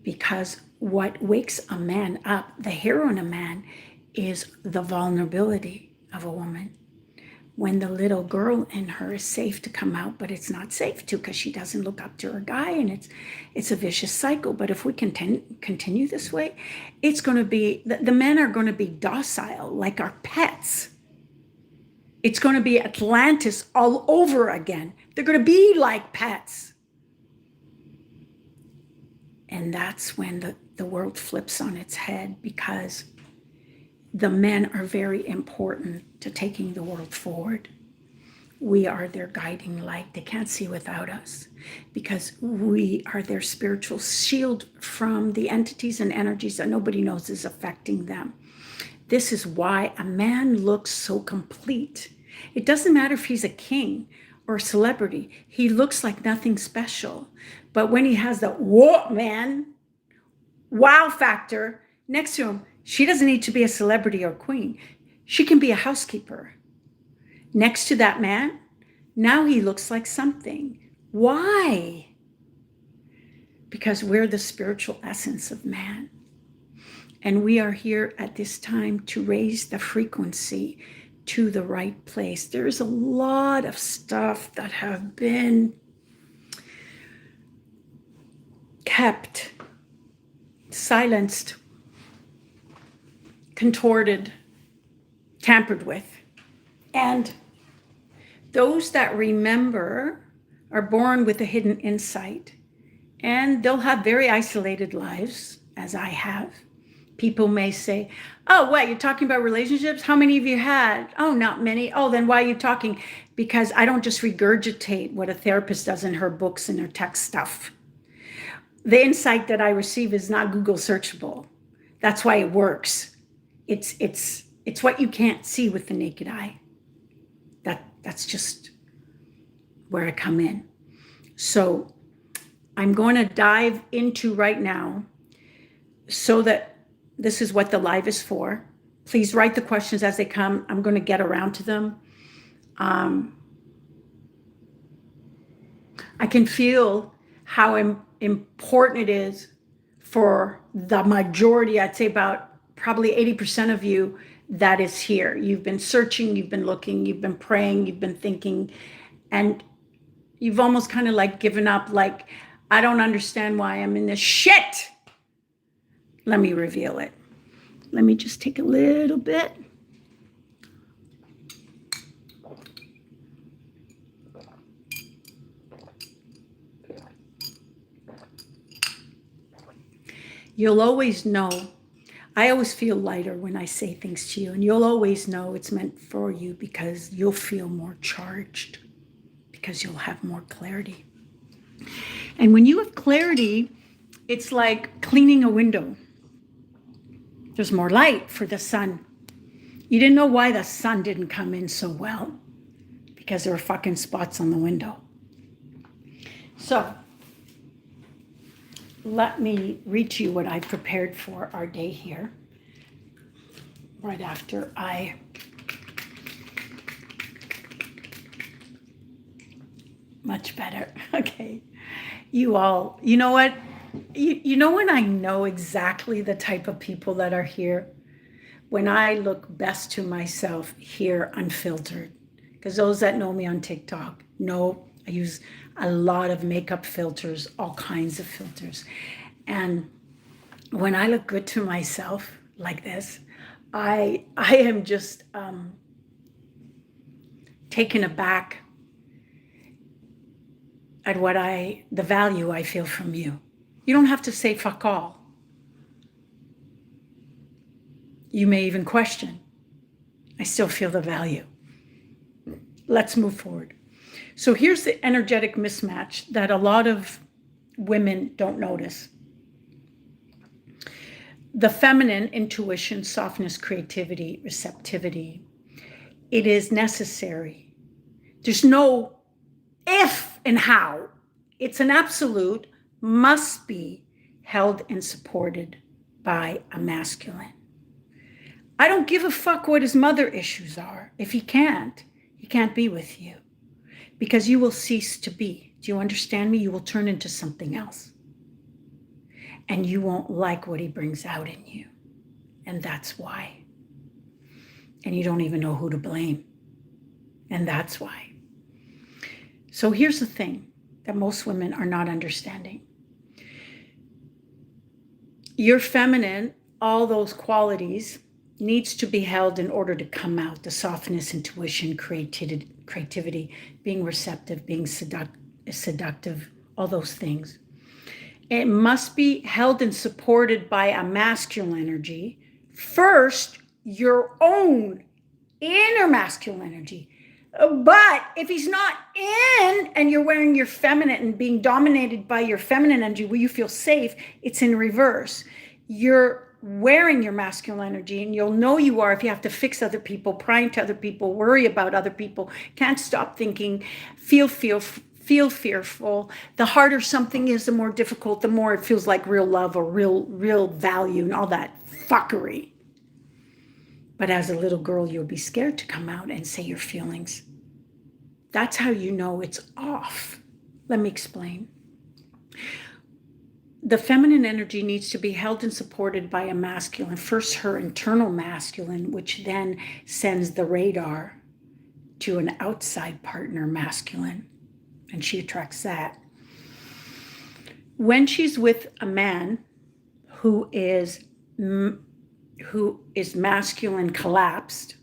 because what wakes a man up, the hero in a man, is the vulnerability of a woman. When the little girl in her is safe to come out, but it's not safe to, because she doesn't look up to her guy, and it's a vicious cycle. But if we continue this way, it's going to be, the men are going to be docile like our pets. It's going to be Atlantis all over again. They're going to be like pets. And that's when the world flips on its head, because the men are very important to taking the world forward. We are their guiding light. They can't see without us, because we are their spiritual shield from the entities and energies that nobody knows is affecting them. This is why a man looks so complete. It doesn't matter if he's a king or a celebrity. He looks like nothing special. But when he has the whoa, man, wow factor next to him, she doesn't need to be a celebrity or queen. She can be a housekeeper. Next to that man, now he looks like something. Why? Because we're the spiritual essence of man. And we are here at this time to raise the frequency to the right place. There's a lot of stuff that have been kept, silenced, contorted, tampered with. And those that remember are born with a hidden insight, and they'll have very isolated lives, as I have. People may say, oh, what, you're talking about relationships? How many have you had? Oh, not many. Oh, then why are you talking? Because I don't just regurgitate what a therapist does in her books and her text stuff. The insight that I receive is not Google searchable. That's why it works. It's what you can't see with the naked eye. That's just where I come in. So I'm going to dive into right now, so that this is what the live is for. Please write the questions as they come. I'm going to get around to them. I can feel how important it is for the majority, I'd say about probably 80% of you that is here. You've been searching, you've been looking, you've been praying, you've been thinking, and you've almost kind of like given up, like, I don't understand why I'm in this shit. Let me reveal it. Let me just take a little bit. You'll always know. I always feel lighter when I say things to you, and you'll always know it's meant for you, because you'll feel more charged, because you'll have more clarity. And when you have clarity, it's like cleaning a window. There's more light for the sun. You didn't know why the sun didn't come in so well, because there were fucking spots on the window. So let me read to you what I prepared for our day here, right after I much better. Okay. You all, you know what? You know when I know exactly the type of people that are here? When I look best to myself here unfiltered. Because those that know me on TikTok know I use a lot of makeup filters, all kinds of filters. And when I look good to myself like this, I am just taken aback at the value I feel from you. You don't have to say fuck all. You may even question. I still feel the value. Let's move forward. So here's the energetic mismatch that a lot of women don't notice. The feminine, intuition, softness, creativity, receptivity, it is necessary. There's no if and how. It's an absolute, must be held and supported by a masculine. I don't give a fuck what his mother issues are. If he can't be with you because you will cease to be. Do you understand me? You will turn into something else. And you won't like what he brings out in you. And that's why. And you don't even know who to blame. And that's why. So here's the thing that most women are not understanding. Your feminine, all those qualities, needs to be held in order to come out. The softness, intuition, creativity, being receptive, being seductive, all those things. It must be held and supported by a masculine energy. First, your own inner masculine energy. But if he's not in and you're wearing your feminine and being dominated by your feminine energy where you feel safe, it's in reverse. You're wearing your masculine energy, and you'll know you are if you have to fix other people, pry into other people, worry about other people, can't stop thinking, feel fearful. The harder something is, the more difficult, the more it feels like real love or real value and all that fuckery. But as a little girl, you'll be scared to come out and say your feelings. That's how you know it's off. Let me explain. The feminine energy needs to be held and supported by a masculine. First, her internal masculine, which then sends the radar to an outside partner masculine, and she attracts that. When she's with a man who is masculine collapsed,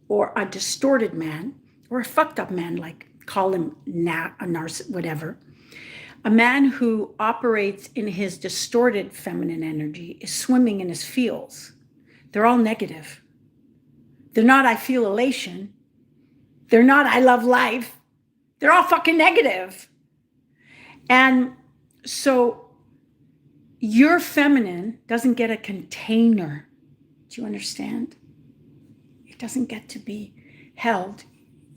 or a distorted man, or a fucked up man, like call him a narcissist, whatever. A man who operates in his distorted feminine energy is swimming in his feels. They're all negative. They're not I feel elation. They're not I love life. They're all fucking negative. And so your feminine doesn't get a container. Do you understand? It doesn't get to be held.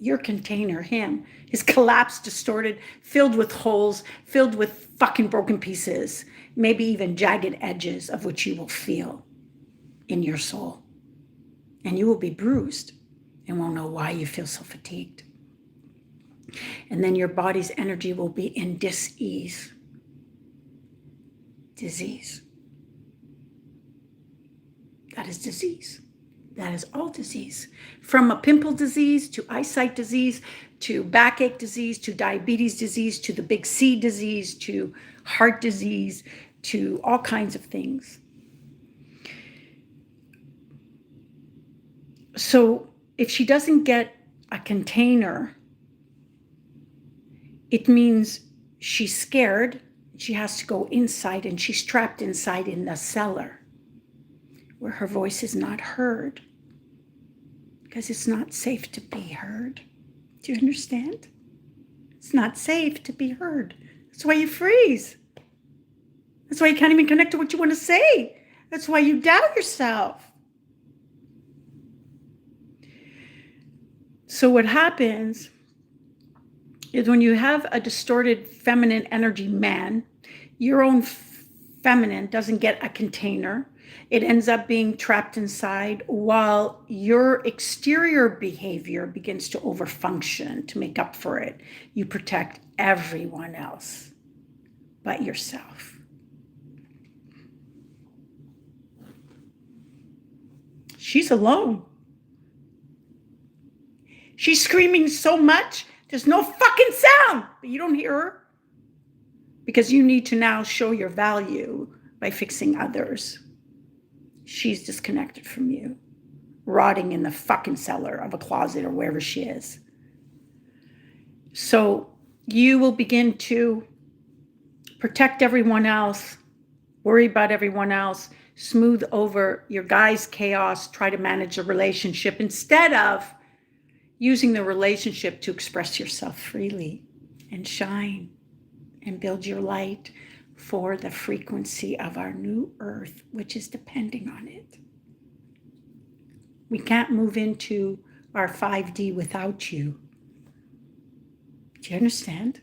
Your container, him, is collapsed, distorted, filled with holes, filled with fucking broken pieces, maybe even jagged edges of which you will feel in your soul. And you will be bruised and won't know why you feel so fatigued. And then your body's energy will be in dis-ease. Disease. That is disease. That is all disease. From a pimple disease to eyesight disease to backache disease to diabetes disease to the big C disease to heart disease to all kinds of things. So if she doesn't get a container, it means she's scared. She has to go inside, and she's trapped inside in the cellar where her voice is not heard. Because it's not safe to be heard. Do you understand? It's not safe to be heard. That's why you freeze. That's why you can't even connect to what you want to say. That's why you doubt yourself. So what happens is when you have a distorted feminine energy man, your own feminine doesn't get a container. It ends up being trapped inside while your exterior behavior begins to overfunction to make up for it. You protect everyone else but yourself. She's alone. She's screaming so much, there's no fucking sound, but you don't hear her because you need to now show your value by fixing others. She's disconnected from you, rotting in the fucking cellar of a closet or wherever she is. So you will begin to protect everyone else, worry about everyone else, smooth over your guy's chaos, try to manage a relationship instead of using the relationship to express yourself freely and shine and build your light for the frequency of our new earth, which is depending on it. We can't move into our 5D without you. Do you understand?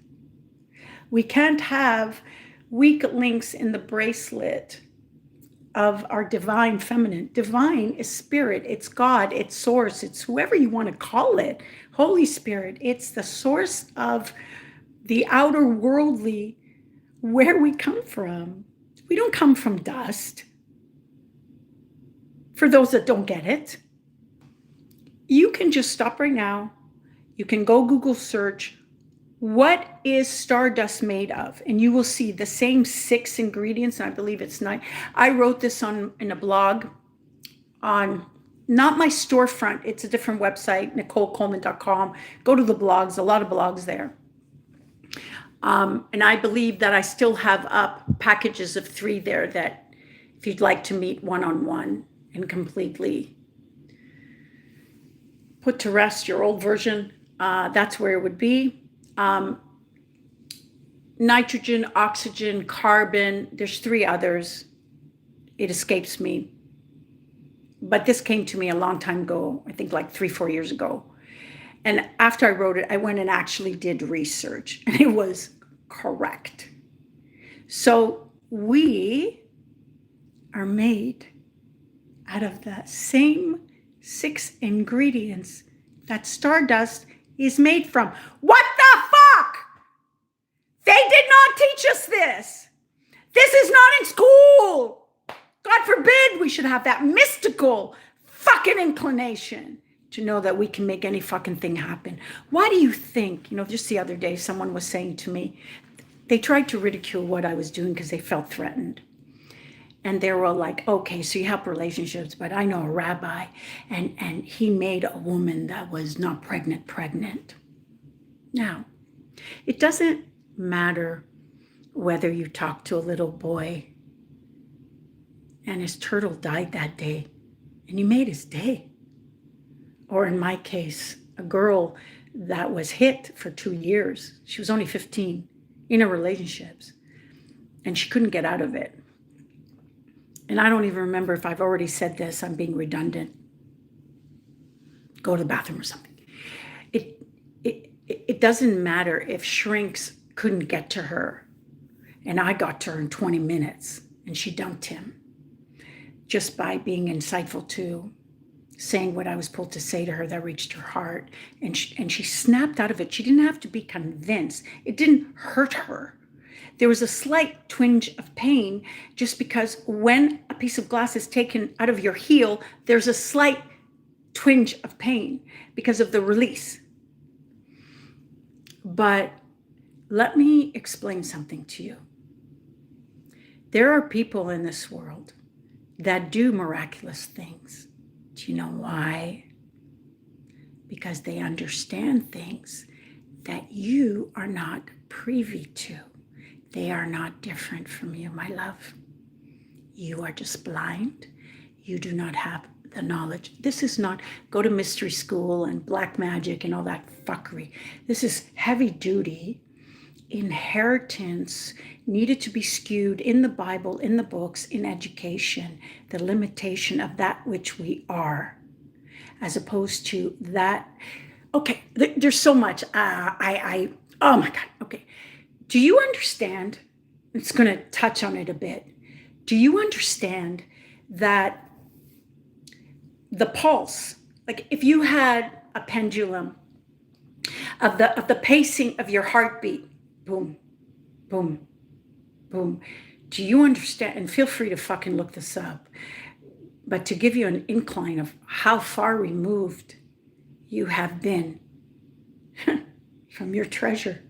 We can't have weak links in the bracelet of our divine feminine. Divine is spirit, it's God, it's source, it's whoever you want to call it. Holy Spirit, it's the source of the outer worldly, where we come from. We don't come from dust. For those that don't get it, you can just stop right now. You can go Google search, what is stardust made of? And you will see the same 6 ingredients. And I believe it's 9. I wrote this in a blog on, not my storefront. It's a different website, NicoleColeman.com. Go to the blogs, a lot of blogs there. And I believe that I still have up packages of 3 there that if you'd like to meet one-on-one and completely put to rest your old version, that's where it would be. Nitrogen, oxygen, carbon, there's 3 others. It escapes me. But this came to me a long time ago, I think like 3-4 years ago. And after I wrote it, I went and actually did research, and it was correct. So we are made out of the same 6 ingredients that stardust is made from. What the fuck? They did not teach us this. This is not in school. God forbid we should have that mystical fucking inclination to know that we can make any fucking thing happen. Why do you think, just the other day, someone was saying to me, they tried to ridicule what I was doing because they felt threatened. And they were like, okay, so you help relationships, but I know a rabbi, and he made a woman that was not pregnant. Now, it doesn't matter whether you talk to a little boy and his turtle died that day and you made his day. Or in my case, a girl that was hit for 2 years. She was only 15 in her relationships and she couldn't get out of it. And I don't even remember if I've already said this. I'm being redundant. Go to the bathroom or something. It doesn't matter if shrinks couldn't get to her and I got to her in 20 minutes and she dumped him just by being insightful to saying what I was supposed to say to her that reached her heart. And she snapped out of it. She didn't have to be convinced. It didn't hurt her. There was a slight twinge of pain just because when a piece of glass is taken out of your heel, there's a slight twinge of pain because of the release. But let me explain something to you. There are people in this world that do miraculous things. Do you know why? Because they understand things that you are not privy to. They are not different from you, my love. You are just blind. You do not have the knowledge. This is not go to mystery school and black magic and all that fuckery. This is heavy duty inheritance needed to be skewed in the Bible, in the books, in education, the limitation of that which we are, as opposed to that. Okay, there's so much. Oh my God. Okay. Do you understand? It's going to touch on it a bit. Do you understand that the pulse, like if you had a pendulum of the pacing of your heartbeat, boom, boom, boom. Do you understand? And feel free to fucking look this up. But to give you an incline of how far removed you have been from your treasure.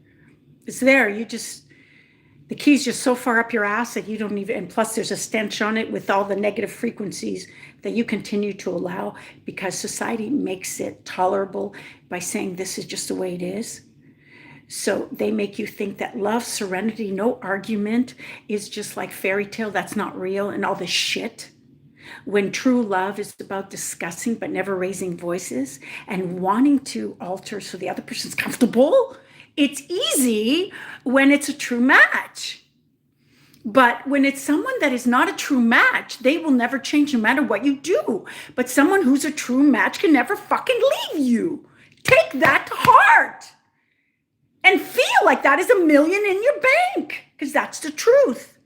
It's there. The key's just so far up your ass that you don't even, and plus there's a stench on it with all the negative frequencies that you continue to allow because society makes it tolerable by saying this is just the way it is. So they make you think that love, serenity, no argument is just like fairy tale. That's not real, and all this shit. When true love is about discussing but never raising voices and wanting to alter so the other person's comfortable, it's easy when it's a true match. But when it's someone that is not a true match, they will never change no matter what you do. But someone who's a true match can never fucking leave you. Take that to heart and feel like that is $1 million in your bank, because that's the truth.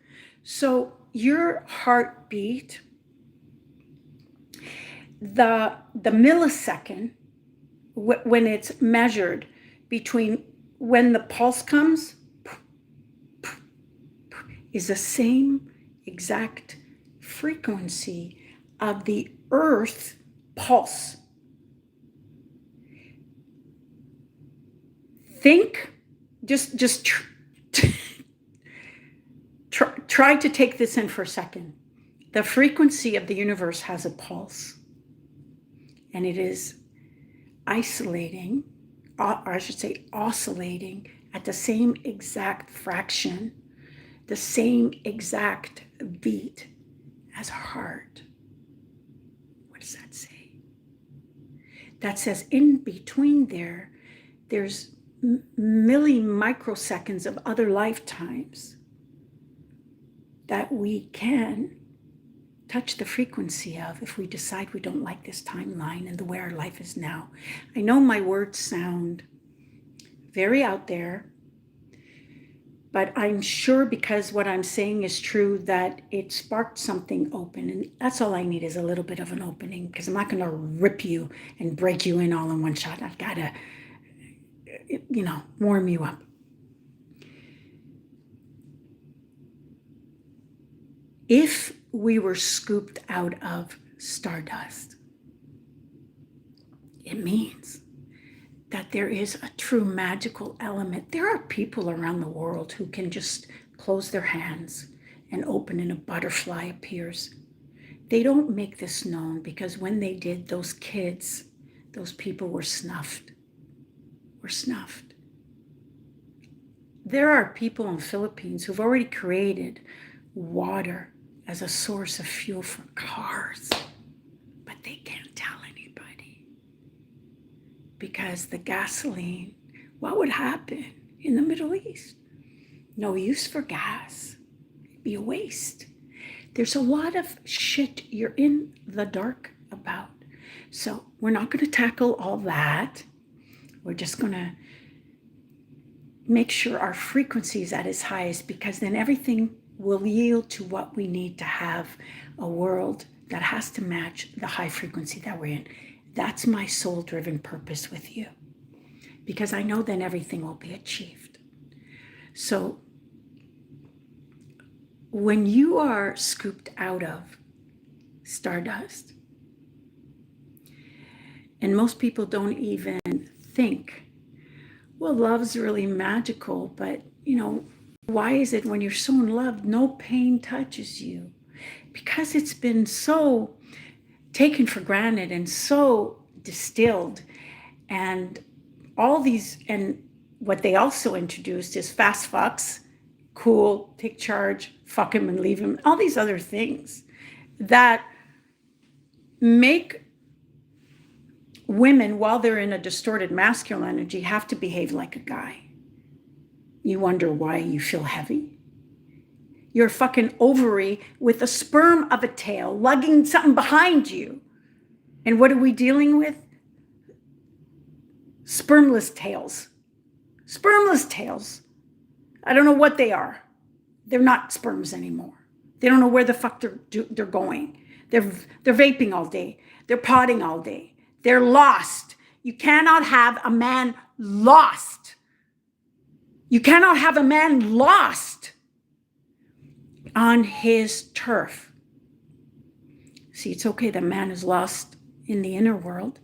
So your heartbeat, the millisecond, when it's measured between when the pulse comes, is the same exact frequency of the earth pulse. Think, just try to take this in for a second. The frequency of the universe has a pulse, and it is isolating, or I should say oscillating at the same exact fraction, the same exact beat as a heart. What does that say? That says in between there's microseconds of other lifetimes that we can touch the frequency of if we decide we don't like this timeline and the way our life is now. I know my words sound very out there, but I'm sure because what I'm saying is true that it sparked something open. And that's all I need is a little bit of an opening, because I'm not going to rip you and break you in all in one shot. I've got to, warm you up. If we were scooped out of stardust, it means that there is a true magical element. There are people around the world who can just close their hands and open and a butterfly appears. They don't make this known because when they did, those kids, those people were snuffed. There are people in the Philippines who've already created water as a source of fuel for cars, but they can't tell anybody. Because the gasoline, what would happen in the Middle East? No use for gas. It'd be a waste. There's a lot of shit you're in the dark about. So we're not going to tackle all that. We're just going to make sure our frequency is at its highest, because then everything will yield to what we need to have a world that has to match the high frequency that we're in. That's my soul-driven purpose with you, because I know then everything will be achieved. So when you are scooped out of stardust, and most people don't even think, well, love's really magical, but why is it when you're so in love, no pain touches you? Because it's been so taken for granted and so distilled, and all these, and what they also introduced is fast fucks, cool, take charge, fuck him and leave him, all these other things that make women, while they're in a distorted masculine energy, have to behave like a guy. You wonder why you feel heavy. You're a fucking ovary with a sperm of a tail lugging something behind you. And what are we dealing with? Spermless tails. Spermless tails. I don't know what they are. They're not sperms anymore. They don't know where the fuck they're going. They're vaping all day. They're potting all day. They're lost. You cannot have a man lost. You cannot have a man lost on his turf. See, it's okay that man is lost in the inner world.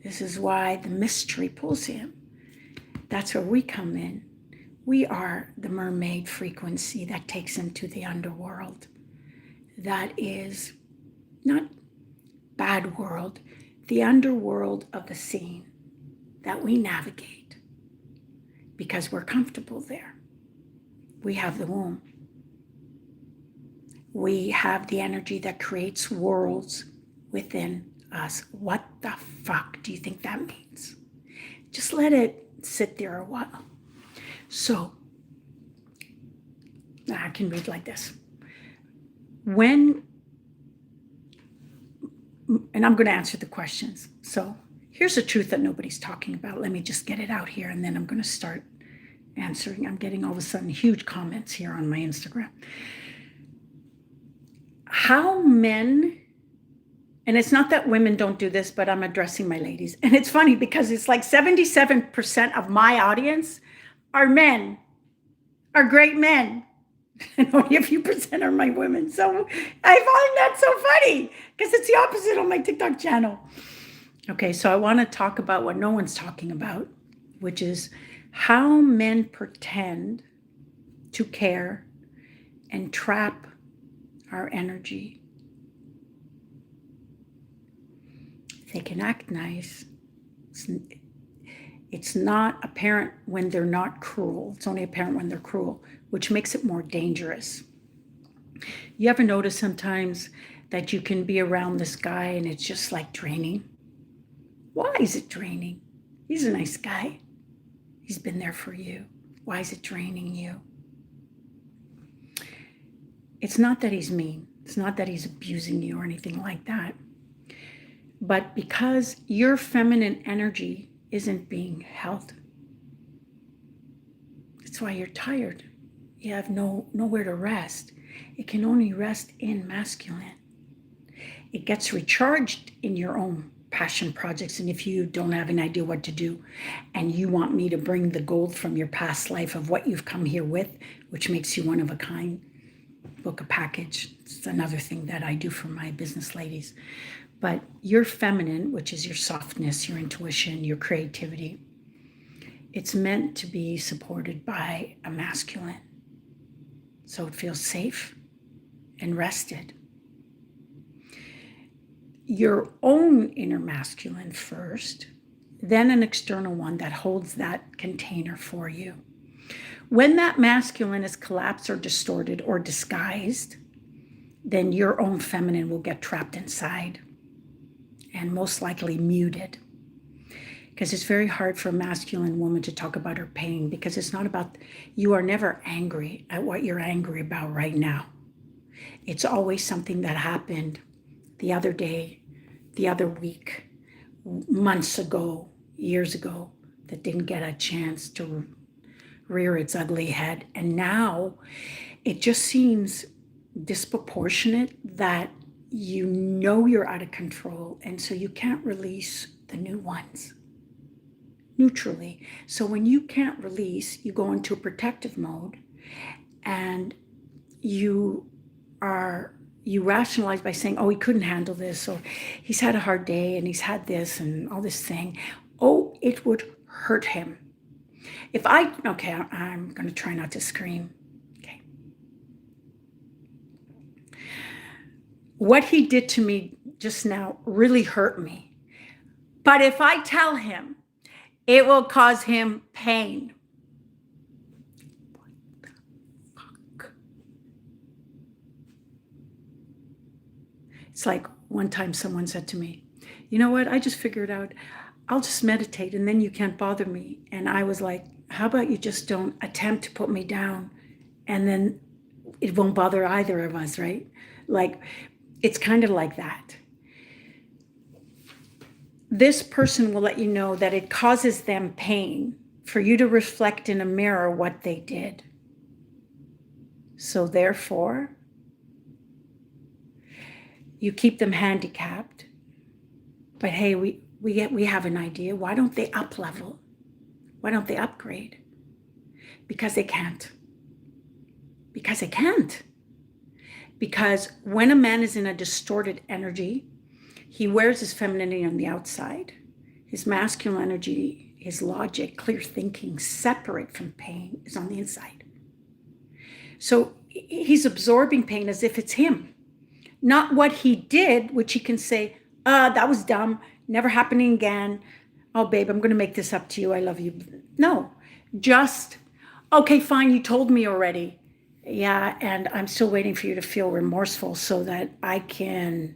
This is why the mystery pulls him. That's where we come in. We are the mermaid frequency that takes him to the underworld. That is not bad world, the underworld of the scene that we navigate. because we're comfortable there. We have the womb. We have the energy that creates worlds within us. What the fuck do you think that means? Just let it sit there a while. So, I can read like this. And I'm going to answer the questions. So here's a truth that nobody's talking about. Let me just get it out here, and then I'm going to start answering. I'm getting all of a sudden huge comments here on my Instagram. How men, and it's not that women don't do this, but I'm addressing my ladies. And it's funny because it's like 77% of my audience are men, are great men. And only a few percent are my women. So I find that so funny because it's the opposite on my TikTok channel. Okay, so I want to talk about what no one's talking about, which is how men pretend to care and trap our energy. They can act nice. It's not apparent when they're not cruel. It's only apparent when they're cruel, which makes it more dangerous. You ever notice sometimes that you can be around this guy and it's just like draining? Why is it draining? He's a nice guy. He's been there for you. Why is it draining you? It's not that he's mean. It's not that he's abusing you or anything like that. But because your feminine energy isn't being held. That's why you're tired. You have nowhere to rest. It can only rest in masculine. It gets recharged in your own passion projects. And if you don't have an idea what to do and you want me to bring the gold from your past life of what you've come here with, which makes you one of a kind, book a package. It's another thing that I do for my business ladies. But your feminine, which is your softness, your intuition, your creativity, it's meant to be supported by a masculine. So it feels safe and rested. Your own inner masculine first, then an external one that holds that container for you. When that masculine is collapsed or distorted or disguised, then your own feminine will get trapped inside and most likely muted. Because it's very hard for a masculine woman to talk about her pain because it's not about, you are never angry at what you're angry about right now. It's always something that happened the other day, the other week, months ago, years ago, that didn't get a chance to rear its ugly head. And now it just seems disproportionate that you know you're out of control, and so you can't release the new ones neutrally. So when you can't release, you go into a protective mode, and you rationalize by saying, oh, he couldn't handle this, or he's had a hard day, and he's had this, and all this thing. Oh, it would hurt him. I'm going to try not to scream. What he did to me just now really hurt me. But if I tell him, it will cause him pain. What the fuck? It's like one time someone said to me, you know what? I just figured out I'll just meditate and then you can't bother me. And I was like, how about you just don't attempt to put me down and then it won't bother either of us, right? Like, it's kind of like that. This person will let you know that it causes them pain for you to reflect in a mirror what they did. So therefore, you keep them handicapped. But hey, we have an idea. Why don't they up level? Why don't they upgrade? Because they can't. Because they can't. Because when a man is in a distorted energy, he wears his femininity on the outside. His masculine energy, his logic, clear thinking, separate from pain, is on the inside. So he's absorbing pain as if it's him. Not what he did, which he can say, that was dumb, never happening again. Oh, babe, I'm going to make this up to you. I love you. No, Just, okay, fine, you told me already. Yeah, and I'm still waiting for you to feel remorseful so that I can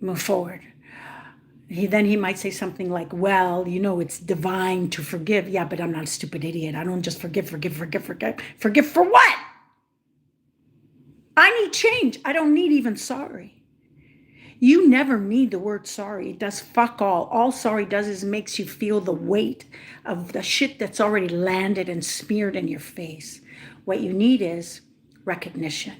move forward. Then he might say something like, well, it's divine to forgive. Yeah, but I'm not a stupid idiot. I don't just forgive. Forgive for what? I need change. I don't need even sorry. You never need the word sorry. It does fuck all. All sorry does is makes you feel the weight of the shit that's already landed and smeared in your face. What you need is recognition.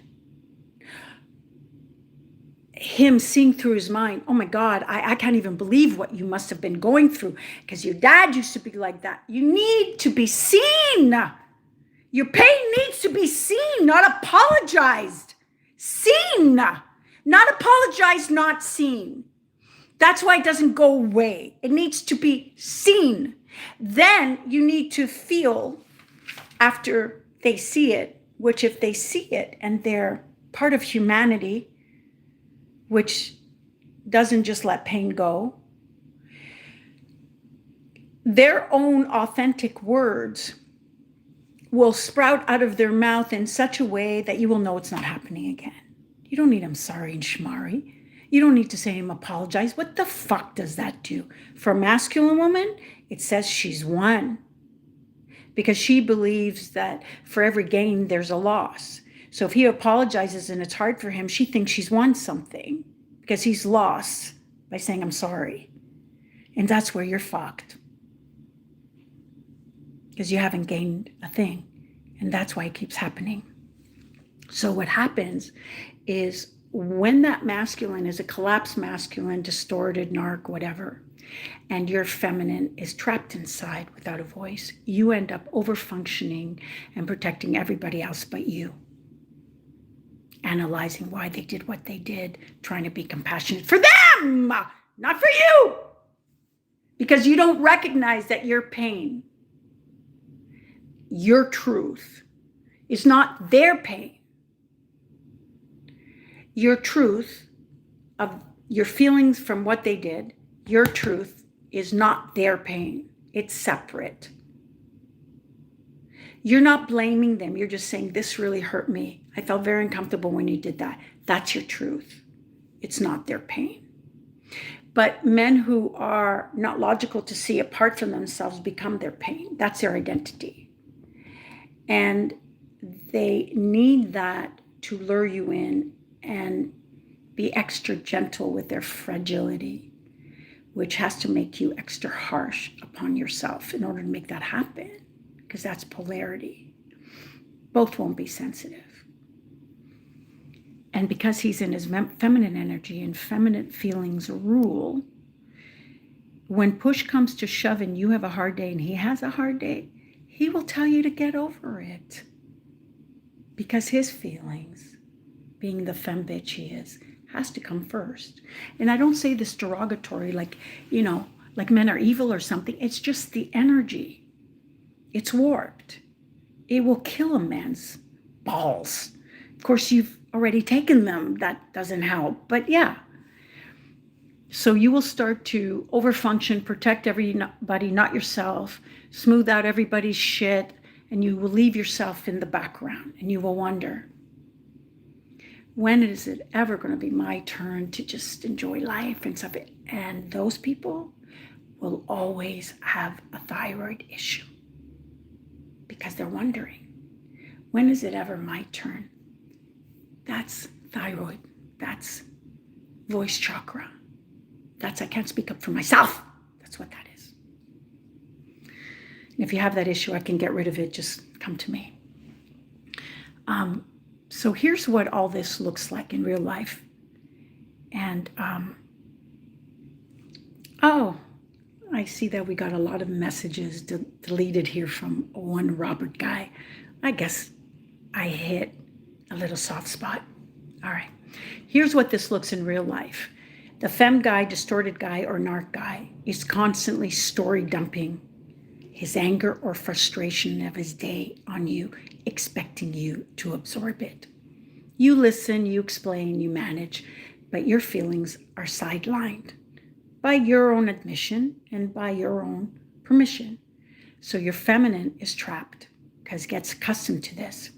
Him seeing through his mind, oh my God, I can't even believe what you must have been going through because your dad used to be like that. You need to be seen. Your pain needs to be seen, not apologized. Seen, not apologized, not seen. That's why it doesn't go away. It needs to be seen. Then you need to feel after they see it, which if they see it and they're part of humanity, which doesn't just let pain go, their own authentic words will sprout out of their mouth in such a way that you will know it's not happening again. You don't need I'm sorry and shmari. You don't need to say I'm apologize. What the fuck does that do? For a masculine woman, it says she's won because she believes that for every gain, there's a loss. So if he apologizes and it's hard for him, she thinks she's won something because he's lost by saying I'm sorry. And that's where you're fucked. Because you haven't gained a thing. And that's why it keeps happening. So what happens is when that masculine is a collapsed masculine, distorted, narc, whatever, and your feminine is trapped inside without a voice, you end up over-functioning and protecting everybody else but you. Analyzing why they did what they did, trying to be compassionate for them, not for you. Because you don't recognize that your pain, your truth, is not their pain. Your truth of your feelings from what they did, your truth is not their pain. It's separate. You're not blaming them. You're just saying, this really hurt me. I felt very uncomfortable when you did that. That's your truth. It's not their pain. But men who are not logical to see apart from themselves become their pain. That's their identity. And they need that to lure you in and be extra gentle with their fragility, which has to make you extra harsh upon yourself in order to make that happen, because that's polarity. Both won't be sensitive. And because he's in his feminine energy and feminine feelings rule, when push comes to shove and you have a hard day and he has a hard day, he will tell you to get over it. Because his feelings, being the femme bitch he is, has to come first. And I don't say this derogatory, like men are evil or something. It's just the energy. It's warped. It will kill a man's balls. Of course, you've already taken them. That doesn't help. But yeah. So you will start to overfunction, protect everybody, not yourself, smooth out everybody's shit, and you will leave yourself in the background. And you will wonder, when is it ever going to be my turn to just enjoy life and stuff? And those people will always have a thyroid issue because they're wondering, when is it ever my turn? That's thyroid. That's voice chakra. That's I can't speak up for myself. That's what that is. And if you have that issue, I can get rid of it. Just come to me. So here's what all this looks like in real life. And, I see that we got a lot of messages deleted here from one Robert guy. I guess I hit a little soft spot. All right. Here's what this looks in real life. The femme guy, distorted guy, or narc guy is constantly story dumping his anger or frustration of his day on you, expecting you to absorb it. You listen, you explain, you manage, but your feelings are sidelined by your own admission and by your own permission. So your feminine is trapped because it gets accustomed to this.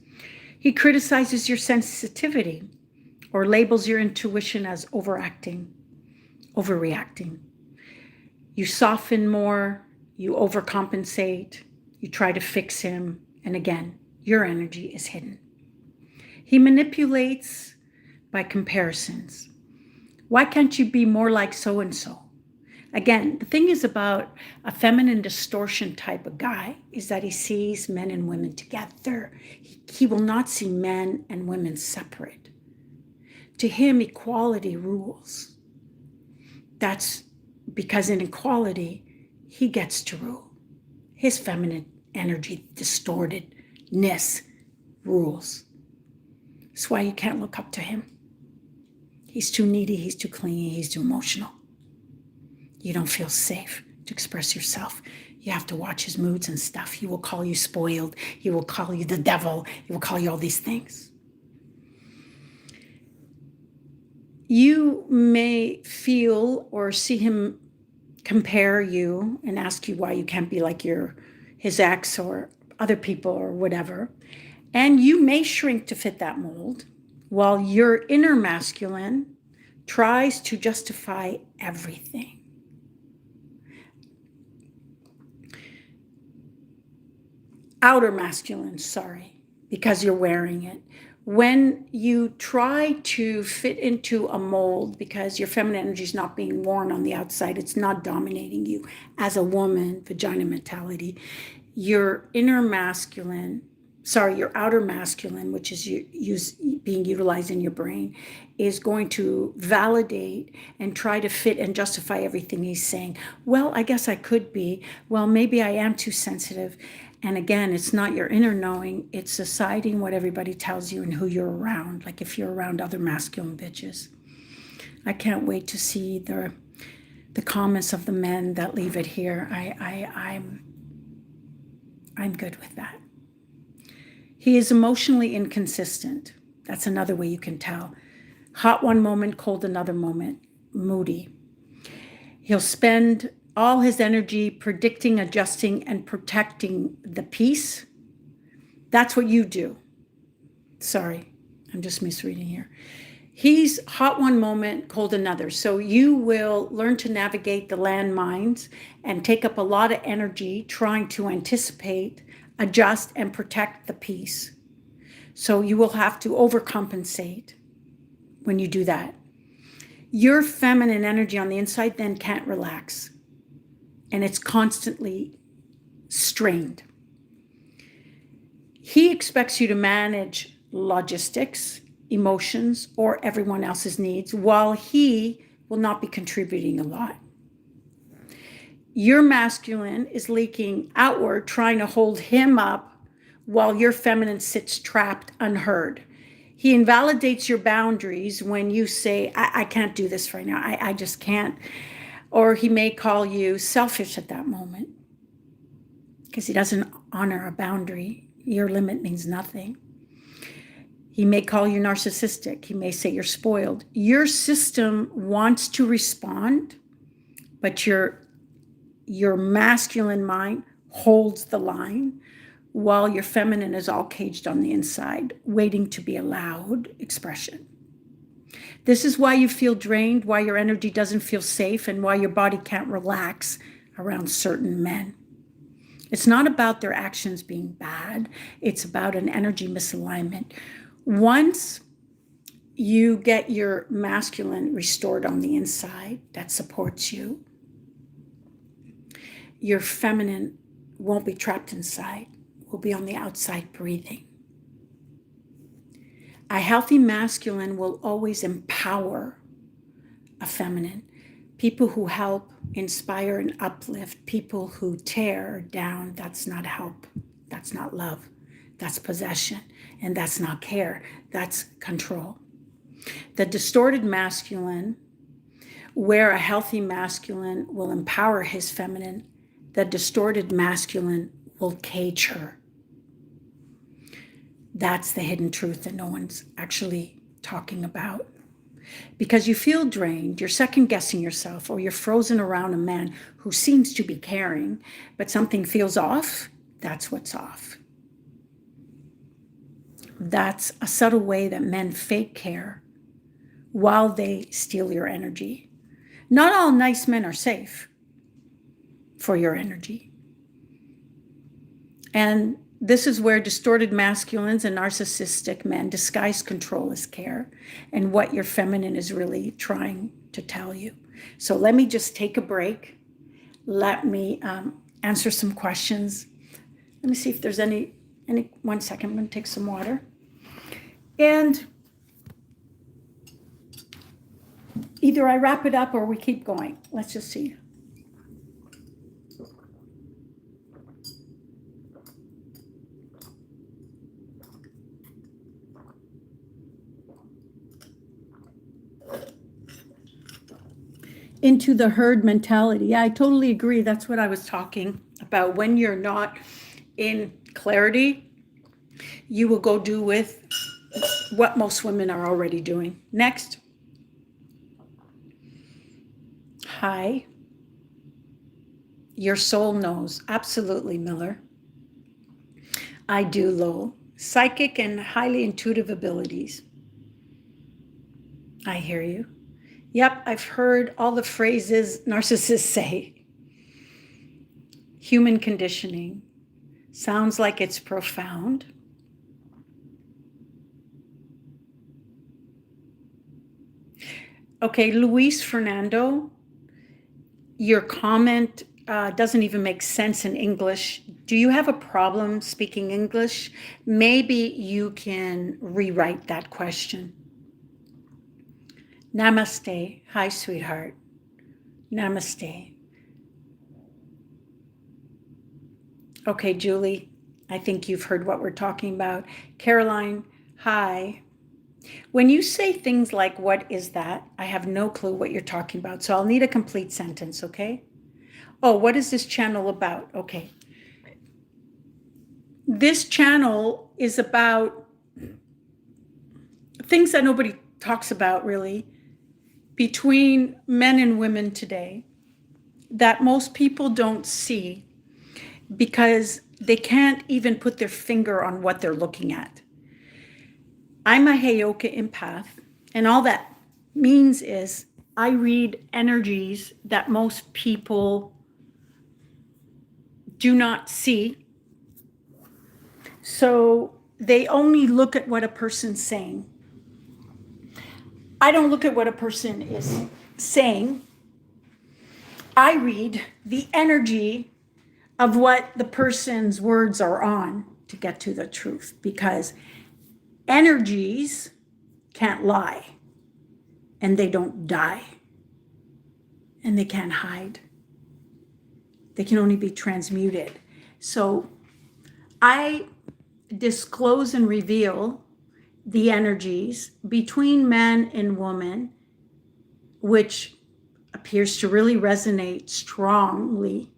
He criticizes your sensitivity or labels your intuition as overreacting. You soften more, you overcompensate, you try to fix him, and again, your energy is hidden. He manipulates by comparisons. Why can't you be more like so-and-so? Again, the thing is about a feminine distortion type of guy is that he sees men and women together. He will not see men and women separate. To him, equality rules. That's because in equality, he gets to rule. His feminine energy, distortedness, rules. That's why you can't look up to him. He's too needy, he's too clingy, he's too emotional. You don't feel safe to express yourself. You have to watch his moods and stuff. He will call you spoiled. He will call you the devil. He will call you all these things. You may feel or see him compare you and ask you why you can't be like his ex or other people or whatever. And you may shrink to fit that mold while your inner masculine tries to justify everything. Outer masculine, sorry, because you're wearing it. When you try to fit into a mold because your feminine energy is not being worn on the outside, it's not dominating you as a woman, vagina mentality, your outer masculine, which is being utilized in your brain, is going to validate and try to fit and justify everything he's saying. Well, I guess I could be. Well, maybe I am too sensitive. And again, it's not your inner knowing, it's deciding what everybody tells you and who you're around. Like if you're around other masculine bitches. I can't wait to see the comments of the men that leave it here. I'm good with that. He is emotionally inconsistent. That's another way you can tell. Hot one moment, cold another moment, moody. He'll spend all his energy predicting, adjusting, and protecting the peace. That's what you do. Sorry, I'm just misreading here. He's hot one moment, cold another. So you will learn to navigate the landmines and take up a lot of energy trying to anticipate, adjust, and protect the peace. So you will have to overcompensate when you do that. Your feminine energy on the inside then can't relax. And it's constantly strained. He expects you to manage logistics, emotions, or everyone else's needs while he will not be contributing a lot. Your masculine is leaking outward, trying to hold him up while your feminine sits trapped, unheard. He invalidates your boundaries when you say, I can't do this right now. I just can't. Or he may call you selfish at that moment because he doesn't honor a boundary. Your limit means nothing. He may call you narcissistic. He may say you're spoiled. Your system wants to respond, but your masculine mind holds the line while your feminine is all caged on the inside, waiting to be allowed expression. This is why you feel drained, why your energy doesn't feel safe, and why your body can't relax around certain men. It's not about their actions being bad. It's about an energy misalignment. Once you get your masculine restored on the inside that supports you, your feminine won't be trapped inside, will be on the outside breathing. A healthy masculine will always empower a feminine. People who help, inspire, and uplift. People who tear down, that's not help. That's not love. That's possession. And that's not care. That's control. The distorted masculine, where a healthy masculine will empower his feminine, the distorted masculine will cage her. That's the hidden truth that no one's actually talking about. because you feel drained, you're second guessing yourself, or you're frozen around a man who seems to be caring, but something feels off, that's what's off. That's a subtle way that men fake care while they steal your energy. Not all nice men are safe for your energy. And this is where distorted masculines and narcissistic men disguise control as care, and what your feminine is really trying to tell you. So let me just take a break. Let me answer some questions. Let me see if there's any 1 second. I'm going to take some water. And either I wrap it up or we keep going. Let's just see. Into the herd mentality. Yeah, I totally agree. That's what I was talking about. When you're not in clarity, you will go do with what most women are already doing. Next. Hi. Your soul knows. Absolutely, Miller. I do, Lowell. Psychic and highly intuitive abilities. I hear you. Yep, I've heard all the phrases narcissists say. Human conditioning. Sounds like it's profound. Okay, Luis Fernando, your comment doesn't even make sense in English. Do you have a problem speaking English? Maybe you can rewrite that question. Namaste. Hi, sweetheart. Namaste. Okay, Julie, I think you've heard what we're talking about. Caroline, hi. When you say things like, what is that? I have no clue what you're talking about. So I'll need a complete sentence, okay? Oh, what is this channel about? Okay. This channel is about things that nobody talks about, really, between men and women today, that most people don't see because they can't even put their finger on what they're looking at. I'm a Heyoka empath, and all that means is I read energies that most people do not see. So they only look at what a person's saying. I don't look at what a person is saying. I read the energy of what the person's words are on to get to the truth, because energies can't lie, and they don't die, and they can't hide. They can only be transmuted. So I disclose and reveal the energies between man and woman, which appears to really resonate strongly.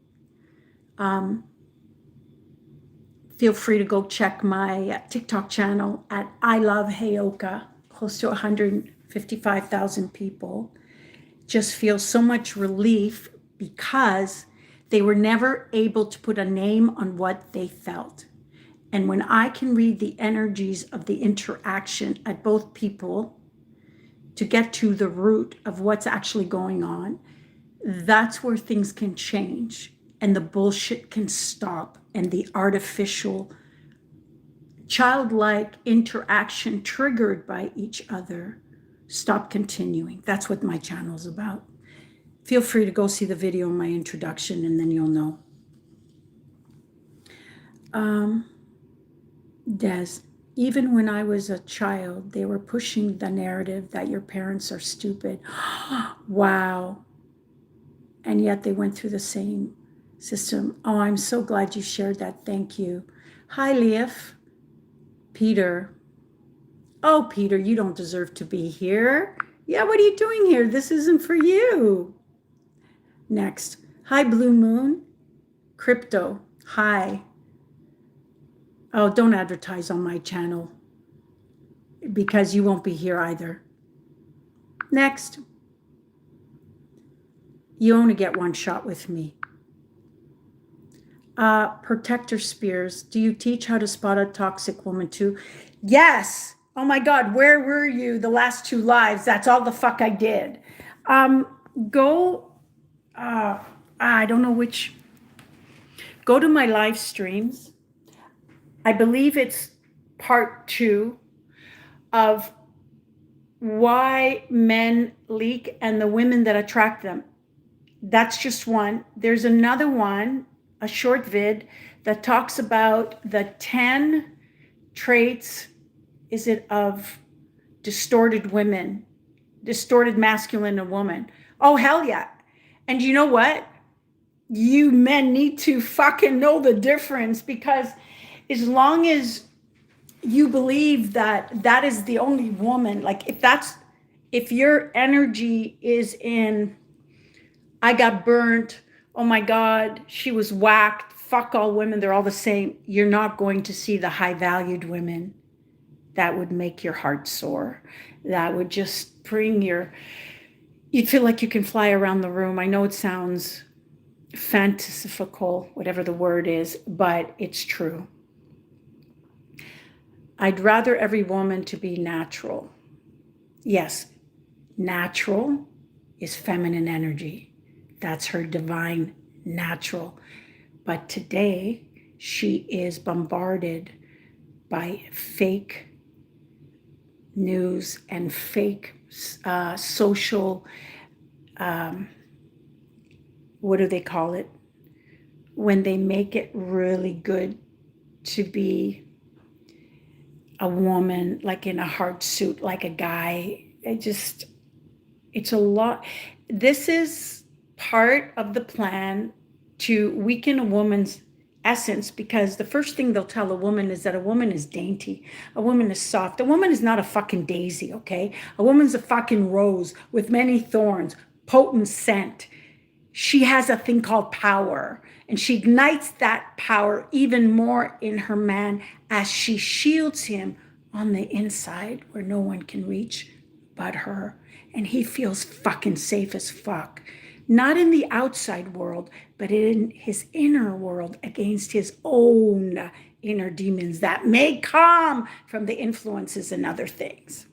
Feel free to go check my TikTok channel at I Love Hayoka, close to 155,000 people. Just feel so much relief because they were never able to put a name on what they felt. And when I can read the energies of the interaction at both people to get to the root of what's actually going on, that's where things can change and the bullshit can stop, and the artificial childlike interaction triggered by each other stop continuing. That's what my channel is about. Feel free to go see the video in my introduction, and then you'll know. Des, even when I was a child, they were pushing the narrative that your parents are stupid. Wow. And yet they went through the same system. Oh, I'm so glad you shared that. Thank you. Hi, Leif. Peter. Oh, Peter, you don't deserve to be here. Yeah, what are you doing here? This isn't for you. Next. Hi, Blue Moon. Crypto. Hi. Oh, don't advertise on my channel because you won't be here either. Next. You only get one shot with me. Protector Spears. Do you teach how to spot a toxic woman too? Yes. Oh my God. Where were you the last 2 lives? That's all the fuck I did. Go. I don't know which. Go to my live streams. I believe it's part 2 of why men leak and the women that attract them. That's just one. There's another one, a short vid, that talks about the 10 traits, is it of distorted women, distorted masculine in a woman. Oh, hell yeah. And you know what? You men need to fucking know the difference, because as long as you believe that that is the only woman, like if your energy is in, I got burnt, oh my God, she was whacked, fuck all women, they're all the same, you're not going to see the high valued women that would make your heart soar. That would just bring you'd feel like you can fly around the room. I know it sounds fantasical, whatever the word is, but it's true. I'd rather every woman to be natural. Yes, natural is feminine energy. That's her divine natural. But today, she is bombarded by fake news and fake social, what do they call it? When they make it really good to be a woman, like in a hard suit, like a guy. It's a lot. This is part of the plan to weaken a woman's essence, because the first thing they'll tell a woman is that a woman is dainty, a woman is soft. A woman is not a fucking daisy, okay? A woman's a fucking rose with many thorns, potent scent. She has a thing called power, and she ignites that power even more in her man as she shields him on the inside where no one can reach but her. And he feels fucking safe as fuck. Not in the outside world, but in his inner world against his own inner demons that may come from the influences and other things.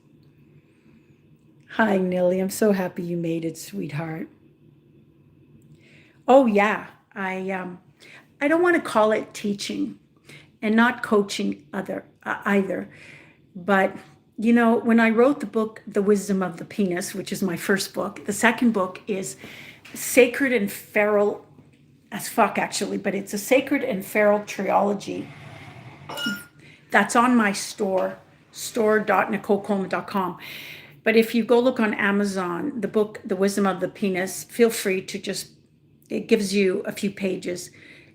Hi, Nilly. I'm so happy you made it, sweetheart. Oh, yeah. I don't want to call it teaching and not coaching either. But, you know, when I wrote the book, The Wisdom of the Penis, which is my first book, the second book is Sacred and Feral as fuck, actually, but it's a Sacred and Feral Trilogy. That's on my store.nicolecoleman.com. But if you go look on Amazon, the book, The Wisdom of the Penis, feel free to just, it gives you a few pages.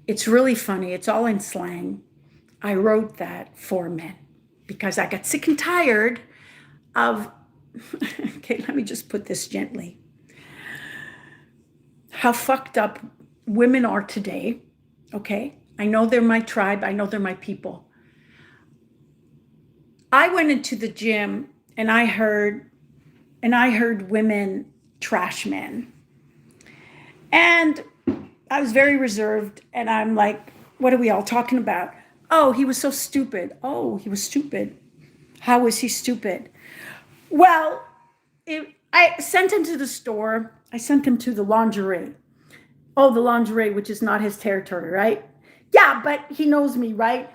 It's really funny. It's all in slang. I wrote that for men because I got sick and tired of, okay, let me just put this gently, how fucked up women are today, okay? I know they're my tribe. I know they're my people. I went into the gym and I heard women trash men. And I was very reserved, and I'm like, what are we all talking about? Oh, he was so stupid. Oh, he was stupid. How was he stupid? Well, I sent him to the store. I sent him to the lingerie. Oh, the lingerie, which is not his territory, right? Yeah, but he knows me, right?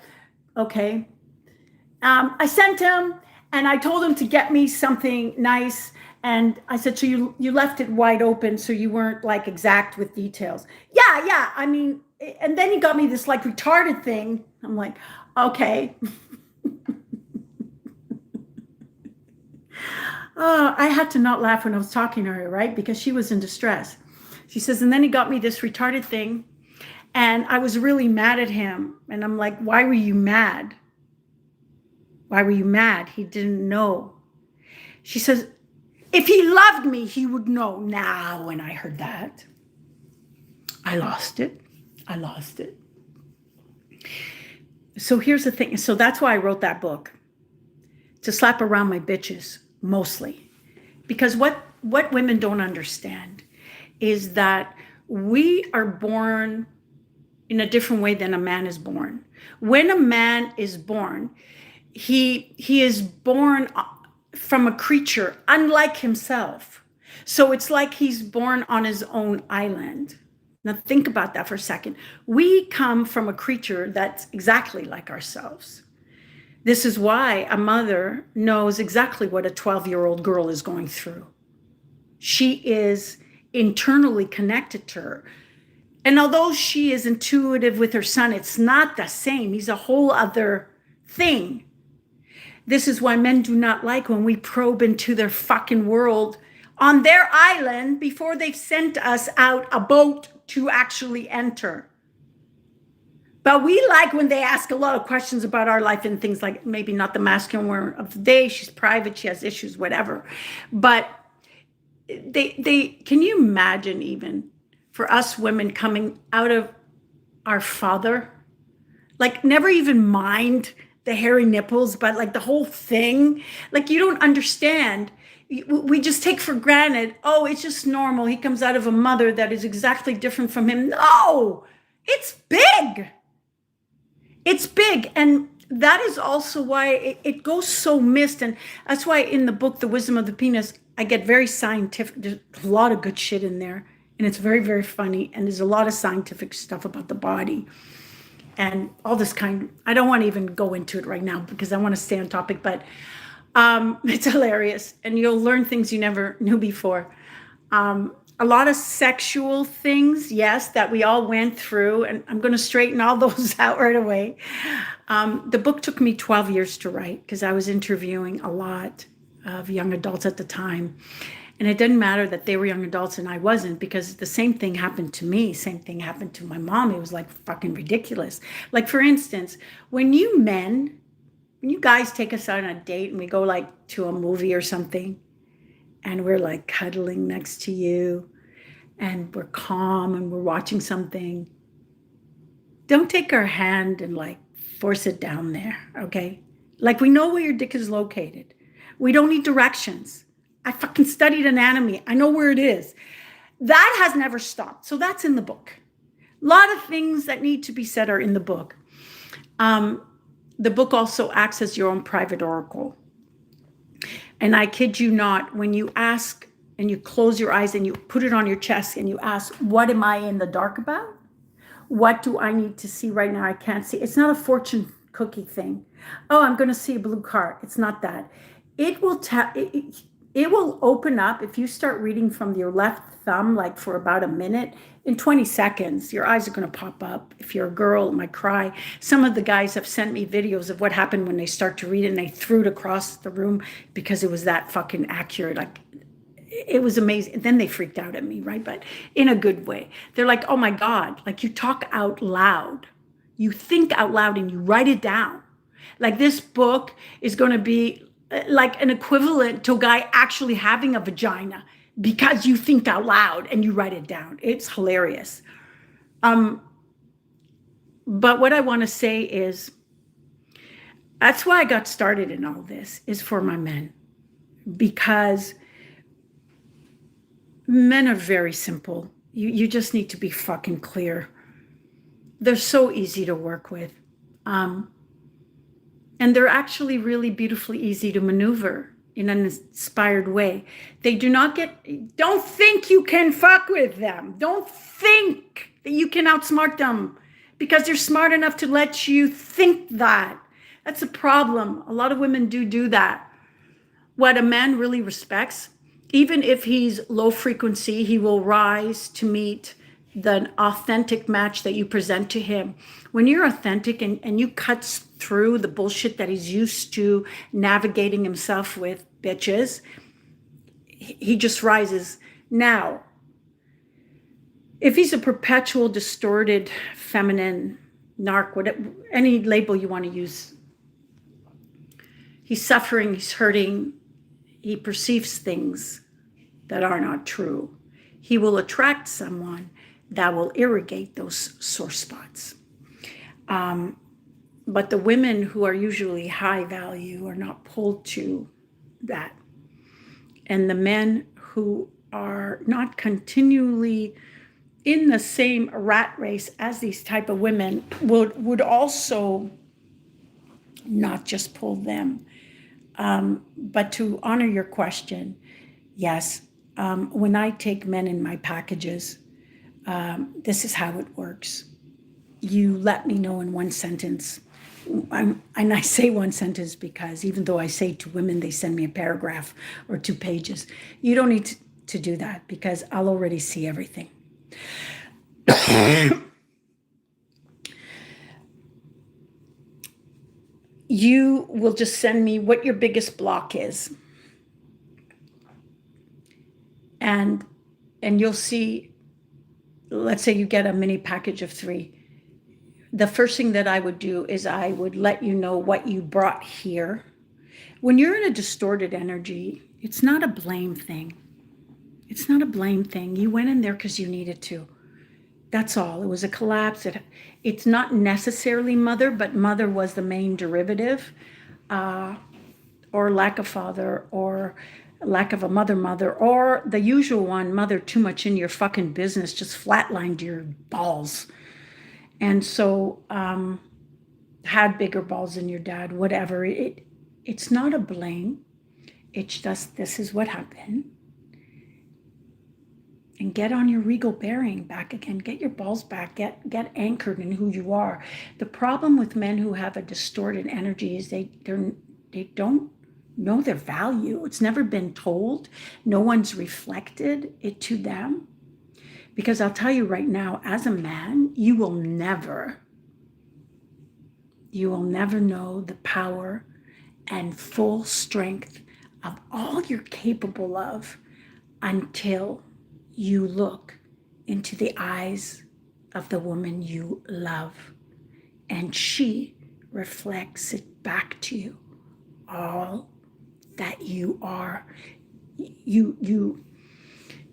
Okay. I sent him, and I told him to get me something nice. And I said, so you left it wide open, so you weren't like exact with details. Yeah. I mean, and then he got me this like retarded thing. I'm like, okay. I had to not laugh when I was talking to her, right? Because she was in distress. She says, and then he got me this retarded thing. And I was really mad at him. And I'm like, why were you mad? Why were you mad? He didn't know. She says, if he loved me, he would know. Now, when I heard that, I lost it. So here's the thing. So that's why I wrote that book, to slap around my bitches, mostly. Because what what women don't understand is that we are born in a different way than a man is born. When a man is born, he is born from a creature unlike himself. So it's like he's born on his own island. Now think about that for a second. We come from a creature that's exactly like ourselves. This is why a mother knows exactly what a 12-year-old girl is going through. She is internally connected to her. And although she is intuitive with her son, it's not the same. He's a whole other thing. This is why men do not like when we probe into their fucking world on their island before they've sent us out a boat to actually enter. But we like when they ask a lot of questions about our life and things like, maybe not the masculine word of the day, she's private, she has issues, whatever. But they can you imagine even for us women coming out of our father, like never even mind the hairy nipples, but like the whole thing, like you don't understand. We just take for granted, oh, it's just normal. He comes out of a mother that is exactly different from him. No, it's big. It's big. And that is also why it goes so missed. And that's why in the book, The Wisdom of the Penis, I get very scientific. There's a lot of good shit in there. And it's very, very funny. And there's a lot of scientific stuff about the body and all this kind. I don't want to even go into it right now because I want to stay on topic, but it's hilarious. And you'll learn things you never knew before. A lot of sexual things, yes, that we all went through. And I'm going to straighten all those out right away. The book took me 12 years to write because I was interviewing a lot of young adults at the time. And it didn't matter that they were young adults and I wasn't, because the same thing happened to me. Same thing happened to my mom. It was like fucking ridiculous. Like, for instance, when you guys take us out on a date and we go like to a movie or something and we're like cuddling next to you and we're calm and we're watching something, don't take our hand and like force it down there, okay? Like, we know where your dick is located. We don't need directions. I fucking studied anatomy. I know where it is. That has never stopped. So that's in the book. A lot of things that need to be said are in the book. The book also acts as your own private oracle. And I kid you not, when you ask and you close your eyes and you put it on your chest and you ask, what am I in the dark about? What do I need to see right now? I can't see. It's not a fortune cookie thing. Oh, I'm going to see a blue car. It's not that. It will it will open up if you start reading from your left thumb, like for about a minute. In 20 seconds, your eyes are going to pop up. If you're a girl, it might cry. Some of the guys have sent me videos of what happened when they start to read it and they threw it across the room because it was that fucking accurate. Like, it was amazing. And then they freaked out at me, right? But in a good way. They're like, oh my God, like, you talk out loud. You think out loud and you write it down. Like, this book is going to be like an equivalent to a guy actually having a vagina because you think out loud and you write it down. It's hilarious. But what I want to say is, that's why I got started in all this, is for my men. Because men are very simple. You just need to be fucking clear. They're so easy to work with. And they're actually really beautifully easy to maneuver in an inspired way. They don't think you can fuck with them. Don't think that you can outsmart them because they're smart enough to let you think that. That's a problem. A lot of women do that. What a man really respects, even if he's low frequency, he will rise to meet the authentic match that you present to him. When you're authentic and you cut through the bullshit that he's used to navigating himself with, bitches, he just rises. Now, if he's a perpetual, distorted, feminine, narc, whatever, any label you want to use, he's suffering, he's hurting, he perceives things that are not true. He will attract someone that will irrigate those sore spots. But the women who are usually high value are not pulled to that. And the men who are not continually in the same rat race as these type of women would also not just pull them. But to honor your question, yes, when I take men in my packages, this is how it works. You let me know in one sentence. And I say one sentence because even though I say to women, they send me a paragraph or 2 pages. You don't need to do that because I'll already see everything. You will just send me what your biggest block is. And you'll see, let's say you get a mini package of 3. The first thing that I would do is I would let you know what you brought here. When you're in a distorted energy, it's not a blame thing. It's not a blame thing. You went in there because you needed to. That's all. It was a collapse. It's not necessarily mother, but mother was the main derivative, or lack of father, or lack of a mother, or the usual one, mother too much in your fucking business, just flatlined your balls. And so had bigger balls than your dad, whatever. It's not a blame. It's just, this is what happened. And get on your regal bearing back again. Get your balls back. Get anchored in who you are. The problem with men who have a distorted energy is they don't know their value. It's never been told. No one's reflected it to them. Because I'll tell you right now, as a man, you will never know the power and full strength of all you're capable of until you look into the eyes of the woman you love, and she reflects it back to you, all that you are.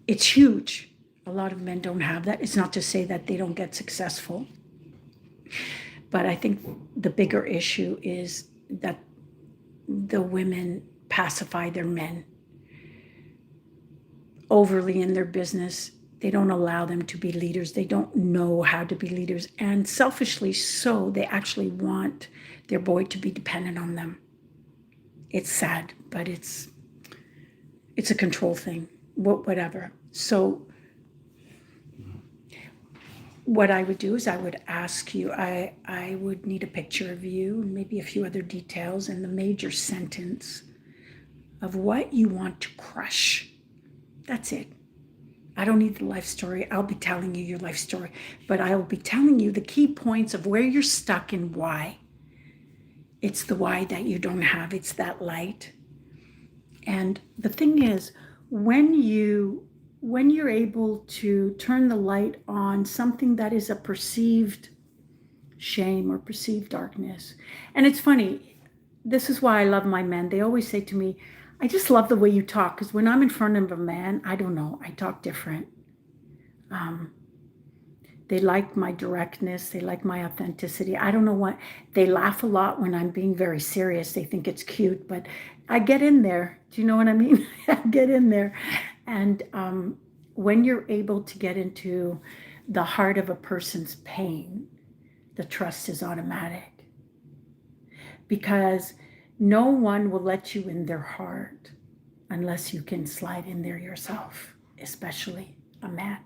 It's huge. A lot of men don't have that. It's not to say that they don't get successful, but I think the bigger issue is that the women pacify their men overly in their business. They don't allow them to be leaders. They don't know how to be leaders. And selfishly so, they actually want their boy to be dependent on them. It's sad, but it's a control thing, whatever. So what I would do is I would ask you, I would need a picture of you and maybe a few other details and the major sentence of what you want to crush. That's it. I don't need the life story. I'll be telling you your life story, but I will be telling you the key points of where you're stuck and why. It's the why that you don't have. It's that light. And the thing is, when you're able to turn the light on something that is a perceived shame or perceived darkness. And it's funny, this is why I love my men. They always say to me, I just love the way you talk, because when I'm in front of a man, I don't know, I talk different. They like my directness. They like my authenticity. I don't know what, they laugh a lot when I'm being very serious. They think it's cute, but I get in there. Do you know what I mean? I get in there. And when you're able to get into the heart of a person's pain, the trust is automatic. Because no one will let you in their heart unless you can slide in there yourself, especially a man.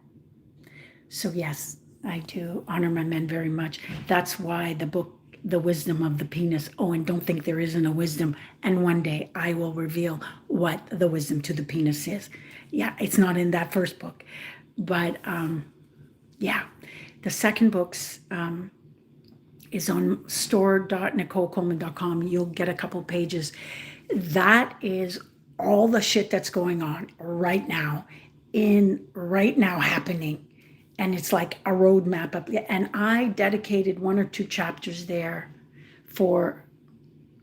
So yes, I do honor my men very much. That's why the book, The Wisdom of the Penis. Oh, and don't think there isn't a wisdom. And one day I will reveal what the wisdom to the penis is. Yeah, it's not in that first book. But yeah, the second book's is on store.nicolecoleman.com. You'll get a couple pages. That is all the shit that's going on right now, happening. And it's like a roadmap up. And I dedicated 1 or 2 chapters there for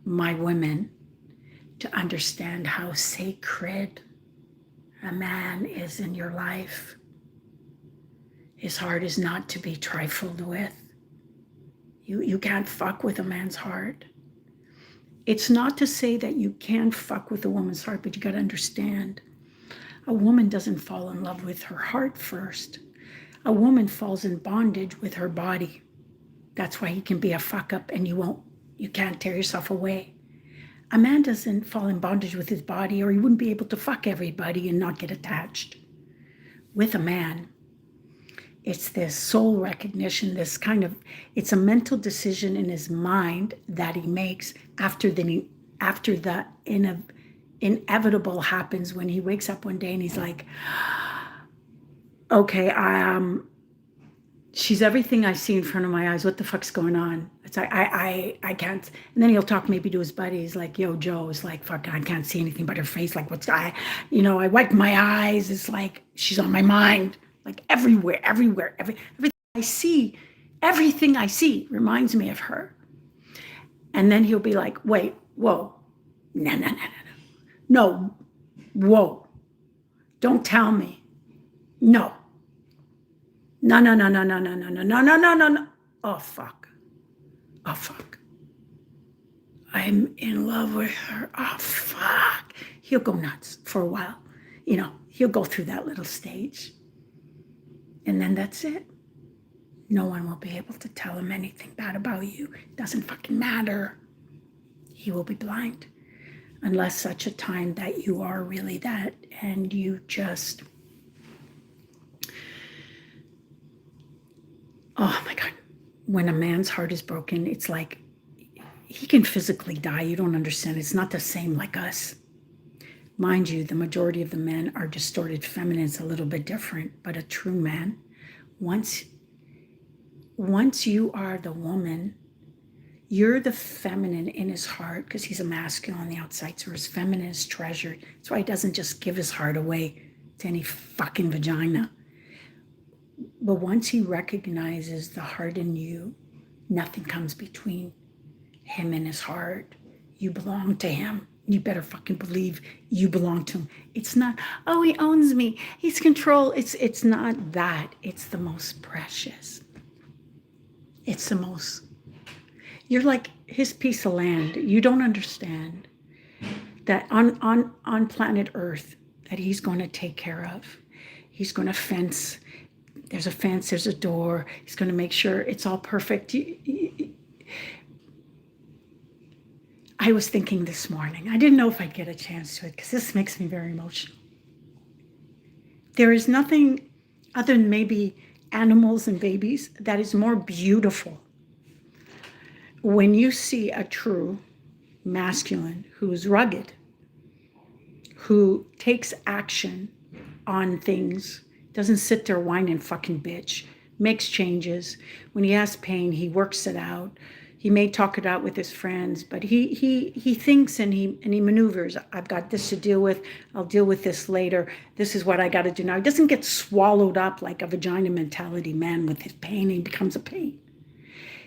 my women to understand how sacred a man is in your life. His heart is not to be trifled with. You can't fuck with a man's heart. It's not to say that you can't fuck with a woman's heart, but you got to understand. A woman doesn't fall in love with her heart first. A woman falls in bondage with her body. That's why he can be a fuck up and you can't tear yourself away. A man doesn't fall in bondage with his body, or he wouldn't be able to fuck everybody and not get attached. With a man, it's this soul recognition, it's a mental decision in his mind that he makes after the inevitable happens, when he wakes up one day and he's like, okay, she's everything I see in front of my eyes. What the fuck's going on? It's like, I can't. And then he'll talk maybe to his buddies like, yo, Joe, it's like, fuck, I can't see anything but her face. Like, I wipe my eyes. It's like, she's on my mind. Like everywhere, everything I see reminds me of her. And then he'll be like, wait, whoa, no, whoa, don't tell me. No. No. Oh, fuck. I'm in love with her. Oh, fuck. He'll go nuts for a while. He'll go through that little stage. And then that's it. No one will be able to tell him anything bad about you. It doesn't fucking matter. He will be blind. Unless such a time that you are really that, and you just... Oh my God. When a man's heart is broken, it's like he can physically die. You don't understand. It's not the same like us. Mind you, the majority of the men are distorted feminine. It's a little bit different, but a true man, once you are the woman, you're the feminine in his heart, because he's a masculine on the outside, so his feminine is treasured. That's why he doesn't just give his heart away to any fucking vagina. But once he recognizes the heart in you, nothing comes between him and his heart. You belong to him. You better fucking believe you belong to him. It's not, oh, he owns me, he's control. It's not that. It's the most precious. It's the most, you're like his piece of land. You don't understand that on planet Earth that he's going to take care of. He's going to fence. There's a fence, there's a door. He's going to make sure it's all perfect. I was thinking this morning, I didn't know if I'd get a chance to it because this makes me very emotional. There is nothing other than maybe animals and babies that is more beautiful when you see a true masculine who's rugged, who takes action on things, doesn't sit there whining fucking bitch, makes changes. When he has pain, he works it out. He may talk it out with his friends, but he thinks and he maneuvers. I've got this to deal with. I'll deal with this later. This is what I got to do now. He doesn't get swallowed up like a vagina mentality man with his pain. He becomes a pain.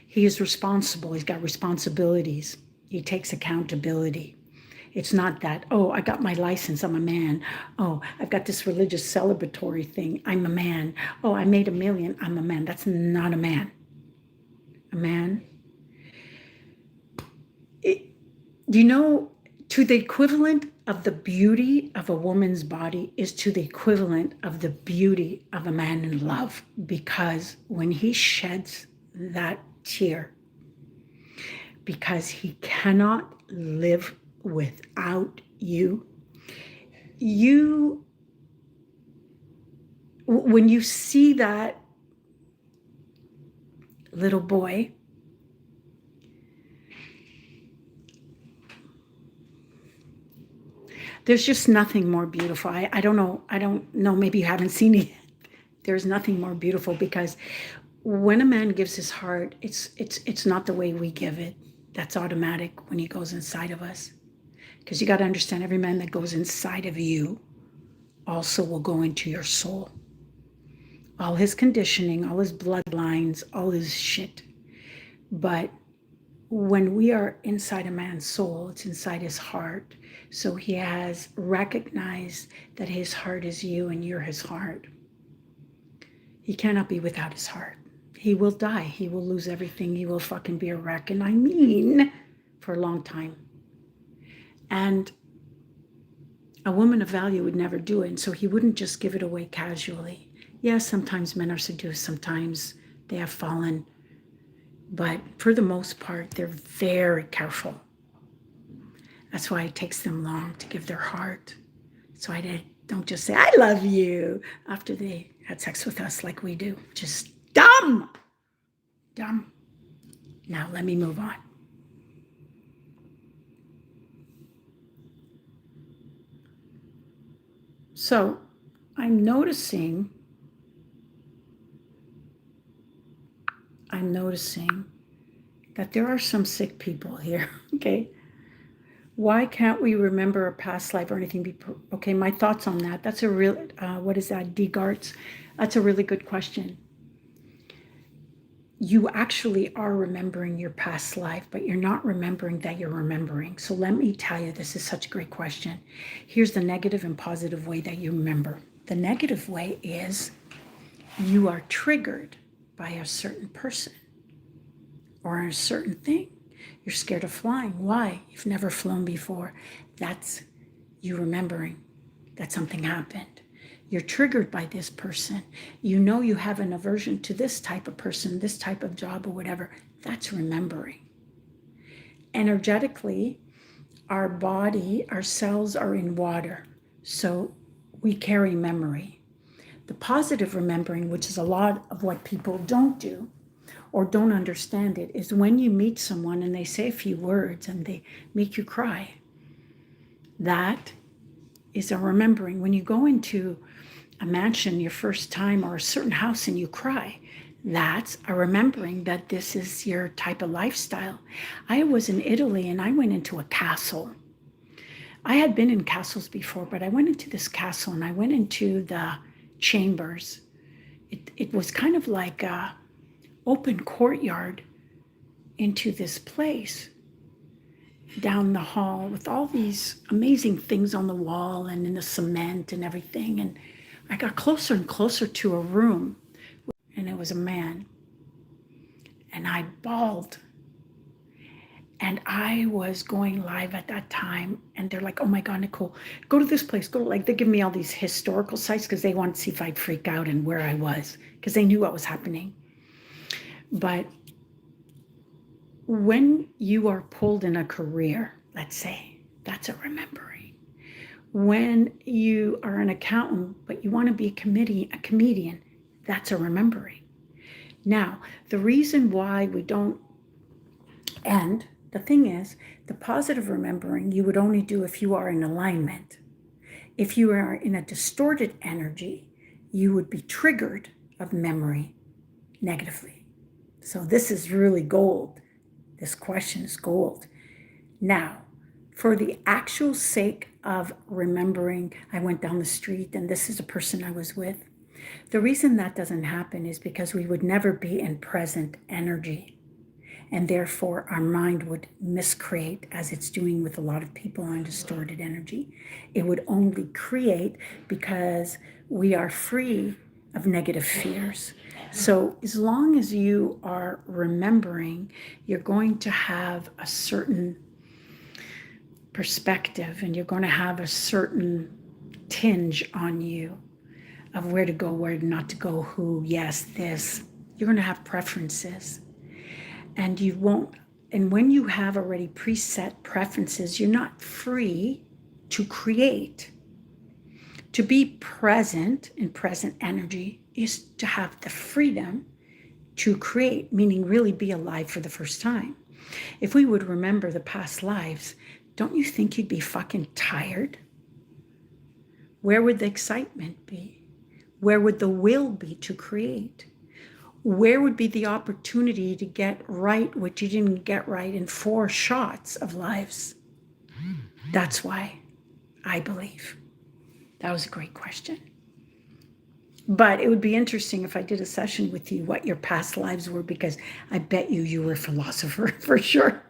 He is responsible. He's got responsibilities. He takes accountability. It's not that, oh, I got my license, I'm a man. Oh, I've got this religious celebratory thing, I'm a man. Oh, I made $1 million, I'm a man. That's not a man. A man, to the equivalent of the beauty of a woman's body is to the equivalent of the beauty of a man in love. Because when he sheds that tear, because he cannot live without you, when you see that little boy, there's just nothing more beautiful. I don't know, maybe you haven't seen it yet. There's nothing more beautiful, because when a man gives his heart, it's not the way we give it. That's automatic when he goes inside of us. Because you got to understand, every man that goes inside of you also will go into your soul. All his conditioning, all his bloodlines, all his shit. But when we are inside a man's soul, it's inside his heart. So he has recognized that his heart is you and you're his heart. He cannot be without his heart. He will die. He will lose everything. He will fucking be a wreck. And I mean, for a long time. And A woman of value would never do it, and so he wouldn't just give it away casually. Yes, sometimes men are seduced, sometimes they have fallen, but for the most part, they're very careful. That's why it takes them long to give their heart. So don't just say, I love you, after they had sex with us like we do. Just dumb. Dumb. Now let me move on. So I'm noticing that there are some sick people here, okay? Why can't we remember a past life or anything? Okay, my thoughts on that. That's a real, what is that, Degarts? That's a really good question. You actually are remembering your past life, but you're not remembering that you're remembering. So let me tell you, this is such a great question. Here's the negative and positive way that you remember. The negative way is you are triggered by a certain person or a certain thing. You're scared of flying. Why? You've never flown before. That's you remembering that something happened. You're triggered by this person. You know you have an aversion to this type of person, this type of job or whatever. That's remembering. Energetically, our body, our cells are in water. So we carry memory. The positive remembering, which is a lot of what people don't do or don't understand it, is when you meet someone and they say a few words and they make you cry. That is a remembering. When you go into a mansion your first time or a certain house and you cry, that's a remembering that this is your type of lifestyle. I was in Italy and I went into a castle. I had been in castles before, but I went into this castle and I went into the chambers. It was kind of like a open courtyard into this place down the hall with all these amazing things on the wall and in the cement and everything. And I got closer and closer to a room, and it was a man. And I bawled. And I was going live at that time. And they're like, oh my God, Nicole, go to this place. Like, they give me all these historical sites because they wanted to see if I'd freak out and where I was, because they knew what was happening. But when you are pulled in a career, let's say, that's a remembering. When you are an accountant, but you want to be a comedian, that's a remembering. Now, the reason why we don't, and the thing is, the positive remembering you would only do if you are in alignment. If you are in a distorted energy, you would be triggered of memory negatively. So this is really gold. This question is gold. Now, for the actual sake of remembering, I went down the street and this is a person I was with. The reason that doesn't happen is because we would never be in present energy. And therefore, our mind would miscreate, as it's doing with a lot of people on distorted energy. It would only create because we are free of negative fears. So as long as you are remembering, you're going to have a certain perspective and you're going to have a certain tinge on you of where to go, where not to go, who, yes, this. You're going to have preferences. And you won't, and when you have already preset preferences, you're not free to create. To be present in present energy is to have the freedom to create, meaning really be alive for the first time. If we would remember the past lives, don't you think you'd be fucking tired? Where would the excitement be? Where would the will be to create? Where would be the opportunity to get right what you didn't get right in 4 shots of lives? That's why I believe. That was a great question. But it would be interesting if I did a session with you what your past lives were, because I bet you were a philosopher for sure.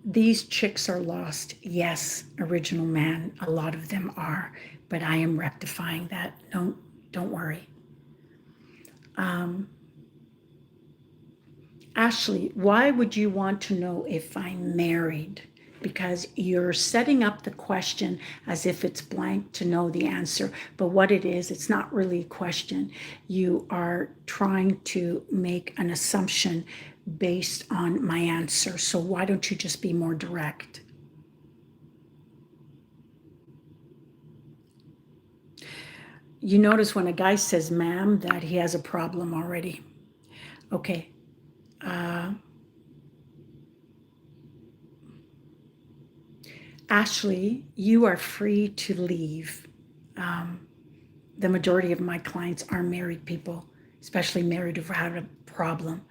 These chicks are lost. Yes, original man, a lot of them are, but I am rectifying that. Don't worry. Ashley, why would you want to know if I'm married? Because you're setting up the question as if it's blank to know the answer. But what it is, it's not really a question. You are trying to make an assumption based on my answer. So why don't you just be more direct? You notice when a guy says ma'am that he has a problem already. Okay. Ashley, you are free to leave. The majority of my clients are married people, especially married who've had a problem.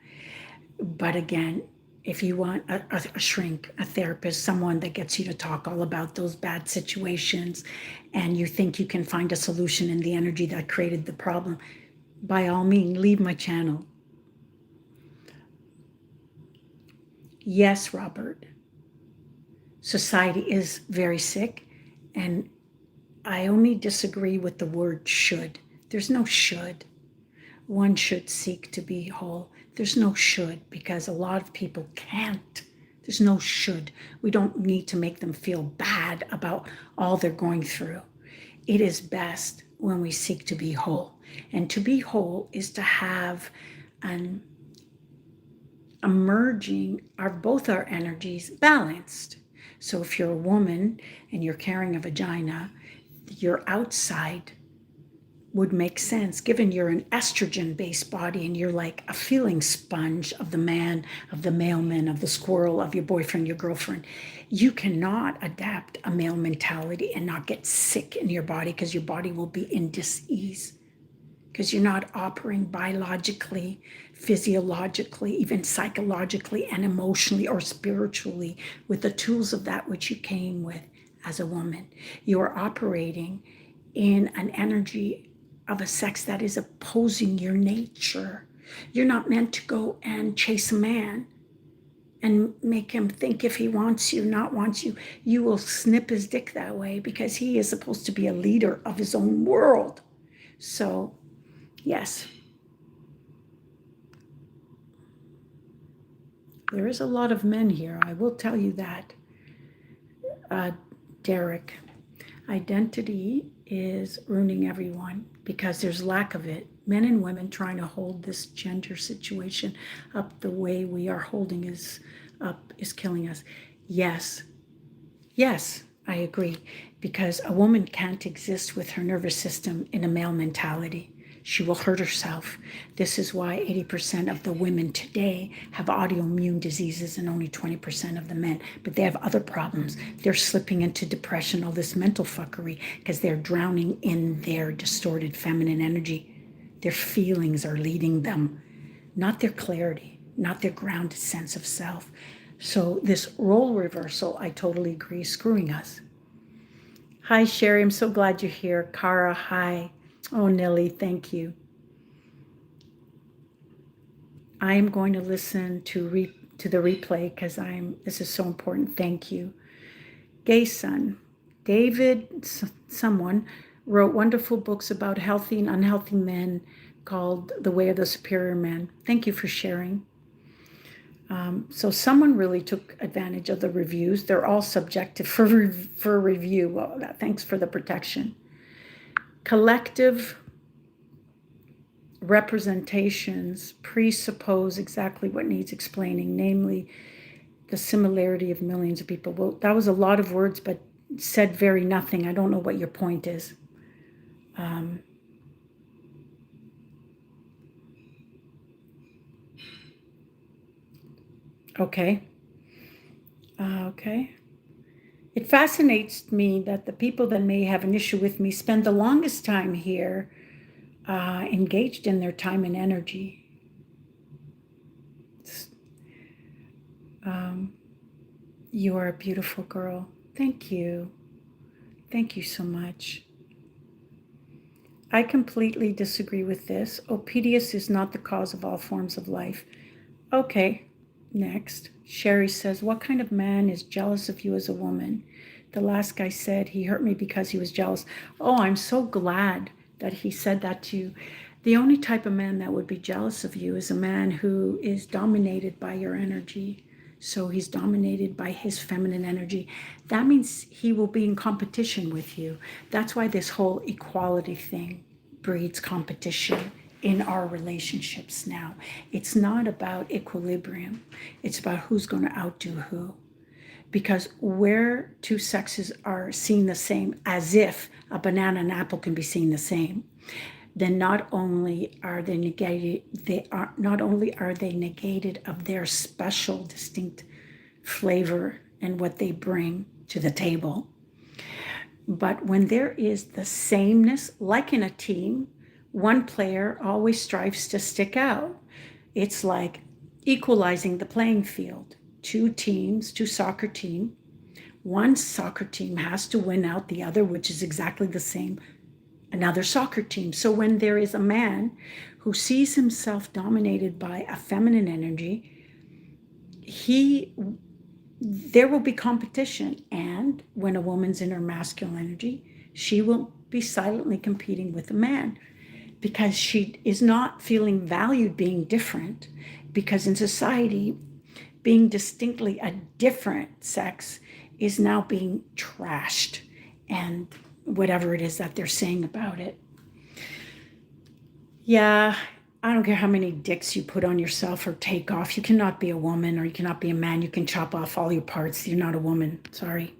But again, if you want a shrink, a therapist, someone that gets you to talk all about those bad situations, and you think you can find a solution in the energy that created the problem, by all means, leave my channel. Yes, Robert. Society is very sick, and I only disagree with the word should. There's no should. One should seek to be whole. There's no should, because a lot of people can't. There's no should. We don't need to make them feel bad about all they're going through. It is best when we seek to be whole. And to be whole is to have an emerging both our energies balanced. So if you're a woman and you're carrying a vagina, your outside would make sense, given you're an estrogen-based body and you're like a feeling sponge of the man, of the mailman, of the squirrel, of your boyfriend, your girlfriend. You cannot adapt a male mentality and not get sick in your body, because your body will be in dis-ease, because you're not operating biologically, physiologically, even psychologically and emotionally or spiritually with the tools of that which you came with as a woman. You are operating in an energy of a sex that is opposing your nature. You're not meant to go and chase a man and make him think if he wants you, not wants you. You will snip his dick that way, because he is supposed to be a leader of his own world. So, yes. There is a lot of men here, I will tell you that. Derek, identity is ruining everyone because there's lack of it. Men and women trying to hold this gender situation up the way we are holding is up is killing us. Yes, I agree, because a woman can't exist with her nervous system in a male mentality. She will hurt herself. This is why 80% of the women today have autoimmune diseases and only 20% of the men. But they have other problems. They're slipping into depression, all this mental fuckery, because they're drowning in their distorted feminine energy. Their feelings are leading them, not their clarity, not their grounded sense of self. So this role reversal, I totally agree, is screwing us. Hi, Sherry. I'm so glad you're here. Kara, hi. Oh, Nelly, thank you. I am going to listen to the replay because this is so important. Thank you. Gay son, David, someone wrote wonderful books about healthy and unhealthy men called The Way of the Superior Man. Thank you for sharing. So someone really took advantage of the reviews. They're all subjective for review. Well, thanks for the protection. Collective representations presuppose exactly what needs explaining, namely the similarity of millions of people. Well, that was a lot of words, but said very nothing. I don't know what your point is. Okay. It fascinates me that the people that may have an issue with me spend the longest time here engaged in their time and energy. You are a beautiful girl. Thank you. Thank you so much. I completely disagree with this. Opidius is not the cause of all forms of life. Okay, next. Sherry says, what kind of man is jealous of you as a woman? The last guy said he hurt me because he was jealous. Oh, I'm so glad that he said that to you. The only type of man that would be jealous of you is a man who is dominated by your energy. So he's dominated by his feminine energy. That means he will be in competition with you. That's why this whole equality thing breeds competition in our relationships now. It's not about equilibrium. It's about who's going to outdo who. Because where two sexes are seen the same, as if a banana and apple can be seen the same, then not only are they negated of their special, distinct flavor and what they bring to the table, but when there is the sameness, like in a team, one player always strives to stick out. It's like equalizing the playing field. Two teams, two soccer team. One soccer team has to win out the other, which is exactly the same, another soccer team. So when there is a man who sees himself dominated by a feminine energy, there will be competition. And when a woman's in her masculine energy, she will be silently competing with a man because she is not feeling valued being different, because in society, being distinctly a different sex is now being trashed, and whatever it is that they're saying about it. Yeah, I don't care how many dicks you put on yourself or take off. You cannot be a woman, or you cannot be a man. You can chop off all your parts. You're not a woman. Sorry.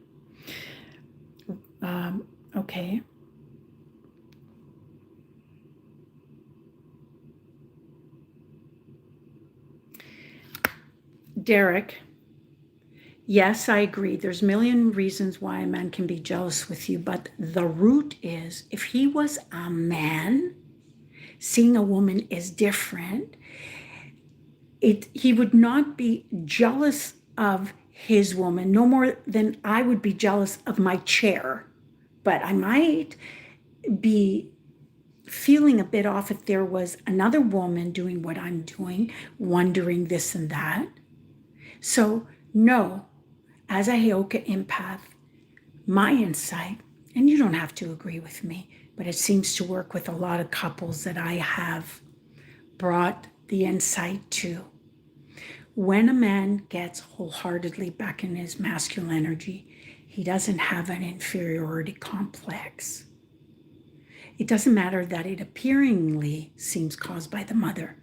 Okay. Derek, yes, I agree. There's a million reasons why a man can be jealous with you, but the root is, if he was a man, seeing a woman is different, he would not be jealous of his woman, no more than I would be jealous of my chair. But I might be feeling a bit off if there was another woman doing what I'm doing, wondering this and that. So no, as a Heyoka empath, my insight, and you don't have to agree with me, but it seems to work with a lot of couples that I have brought the insight to. When a man gets wholeheartedly back in his masculine energy, he doesn't have an inferiority complex. It doesn't matter that it appearingly seems caused by the mother.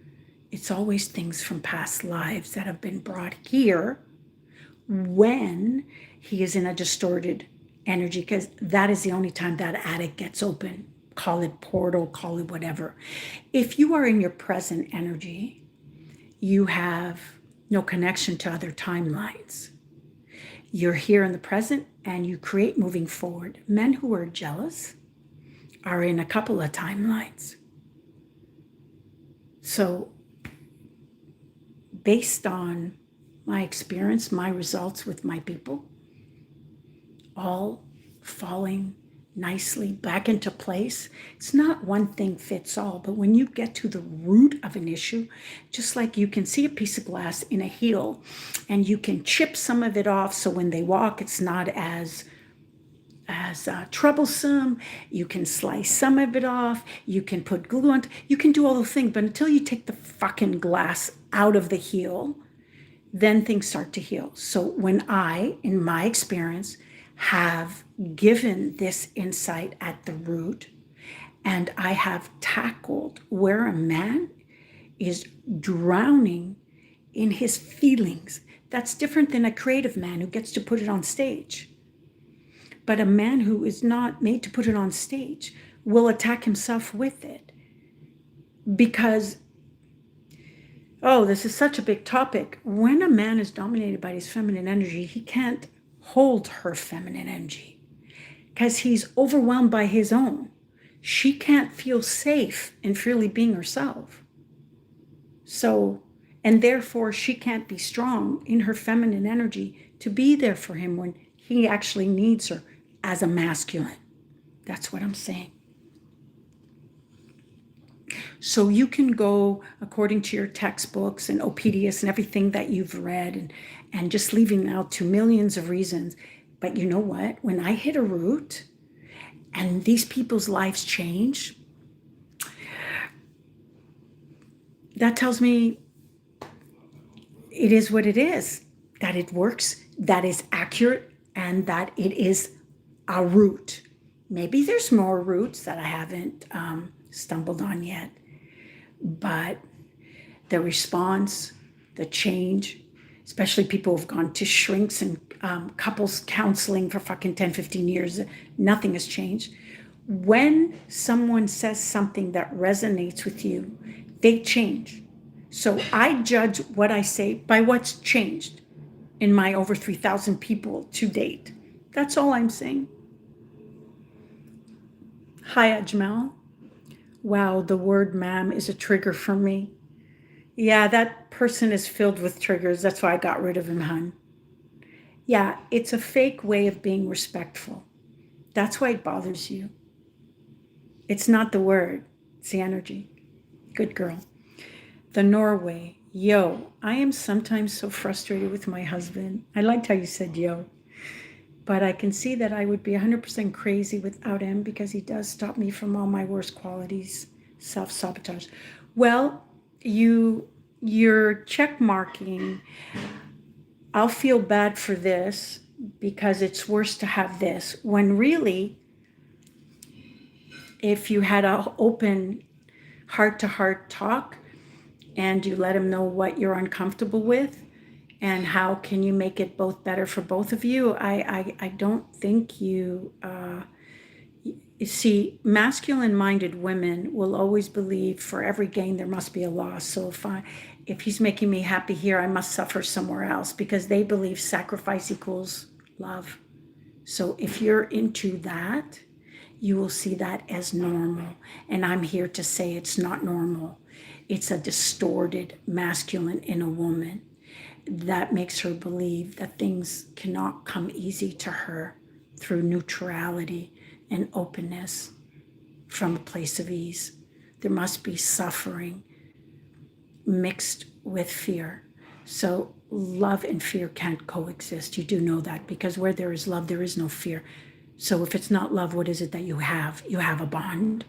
It's always things from past lives that have been brought here when he is in a distorted energy, because that is the only time that attic gets open. Call it portal, call it whatever. If you are in your present energy, you have no connection to other timelines. You're here in the present and you create moving forward. Men who are jealous are in a couple of timelines. So based on my experience, my results with my people, all falling nicely back into place. It's not one thing fits all, but when you get to the root of an issue, just like you can see a piece of glass in a heel and you can chip some of it off so when they walk, it's not as troublesome. You can slice some of it off. You can put glue on. You can do all those things, but until you take the fucking glass out of the heel, then things start to heal. So when I, in my experience, have given this insight at the root, and I have tackled where a man is drowning in his feelings, that's different than a creative man who gets to put it on stage. But a man who is not made to put it on stage will attack himself with it. Because, this is such a big topic. When a man is dominated by his feminine energy, he can't hold her feminine energy because he's overwhelmed by his own. She can't feel safe in freely being herself. So, and therefore she can't be strong in her feminine energy to be there for him when he actually needs her as a masculine. That's what I'm saying. So you can go according to your textbooks and Opedius and everything that you've read and just leaving out to millions of reasons. But you know what? When I hit a root and these people's lives change, that tells me it is what it is, that it works, that is accurate, and that it is a route. Maybe there's more routes that I haven't stumbled on yet, but the response, the change, especially people who've gone to shrinks and couples counseling for fucking 10, 15 years, nothing has changed. When someone says something that resonates with you, they change. So I judge what I say by what's changed in my over 3,000 people to date. That's all I'm saying. Hi, Ajmal. Wow, the word ma'am is a trigger for me. Yeah, that person is filled with triggers. That's why I got rid of him, hun. Yeah, it's a fake way of being respectful. That's why it bothers you. It's not the word, it's the energy. Good girl. The Norway. Yo, I am sometimes so frustrated with my husband. I liked how you said yo. But I can see that I would be 100% crazy without him because he does stop me from all my worst qualities, self-sabotage. Well, you're check marking. I'll feel bad for this because it's worse to have this, when really, if you had an open heart-to-heart talk and you let him know what you're uncomfortable with and how can you make it both better for both of you, I don't think you see, masculine-minded women will always believe for every gain there must be a loss. So if he's making me happy here, I must suffer somewhere else, because they believe sacrifice equals love. So if you're into that, you will see that as normal. And I'm here to say it's not normal. It's a distorted masculine in a woman that makes her believe that things cannot come easy to her through neutrality and openness from a place of ease. There must be suffering mixed with fear. So love and fear can't coexist. You do know that, because where there is love, there is no fear. So if it's not love, what is it that you have? You have a bond,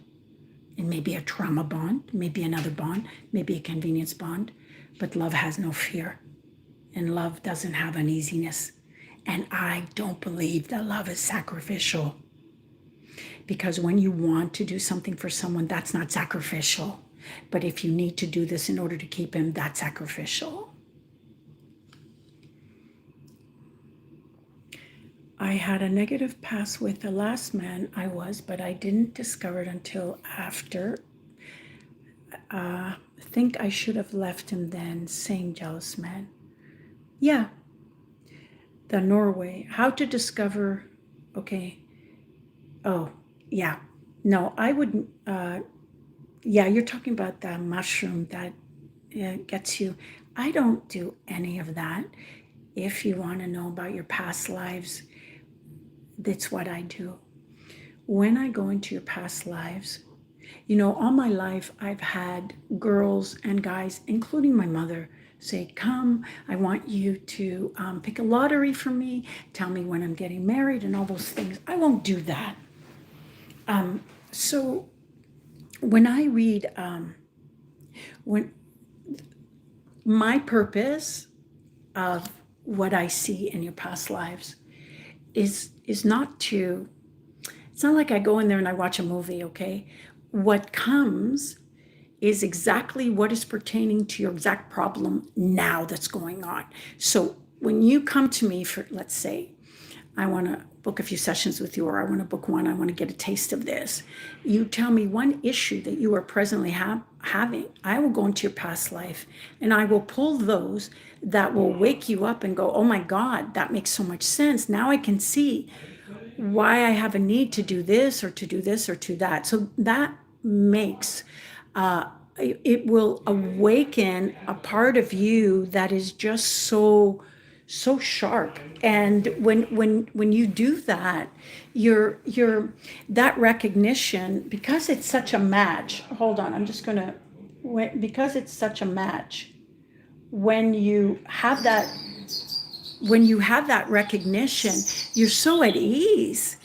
and maybe a trauma bond, maybe another bond, maybe a convenience bond, but love has no fear, and love doesn't have uneasiness. And I don't believe that love is sacrificial, because when you want to do something for someone, that's not sacrificial. But if you need to do this in order to keep him, that's sacrificial. I had a negative past with the last man I was, but I didn't discover it until after. Think I should have left him then. Same jealous man. Yeah. The Norway. How to discover. Okay. Oh, yeah. No, I wouldn't. Yeah, you're talking about the mushroom that gets you. I don't do any of that. If you want to know about your past lives, that's what I do. When I go into your past lives, all my life I've had girls and guys, including my mother, say, come, I want you to pick a lottery for me, tell me when I'm getting married and all those things. I won't do that. So when I read, when my purpose of what I see in your past lives is not to, it's not like I go in there and I watch a movie, okay? What comes is exactly what is pertaining to your exact problem now that's going on. So when you come to me for, let's say, I want to book a few sessions with you, or I want to book one, I want to get a taste of this. You tell me one issue that you are presently having. I will go into your past life and I will pull those that will wake you up and go, oh my God, that makes so much sense. Now I can see why I have a need to do this or to do this or to that. So that makes, it will awaken a part of you that is just so sharp. And when you do that, you're that recognition, because it's such a match. Hold on, I'm just gonna, because it's such a match, when you have that recognition, you're so at ease,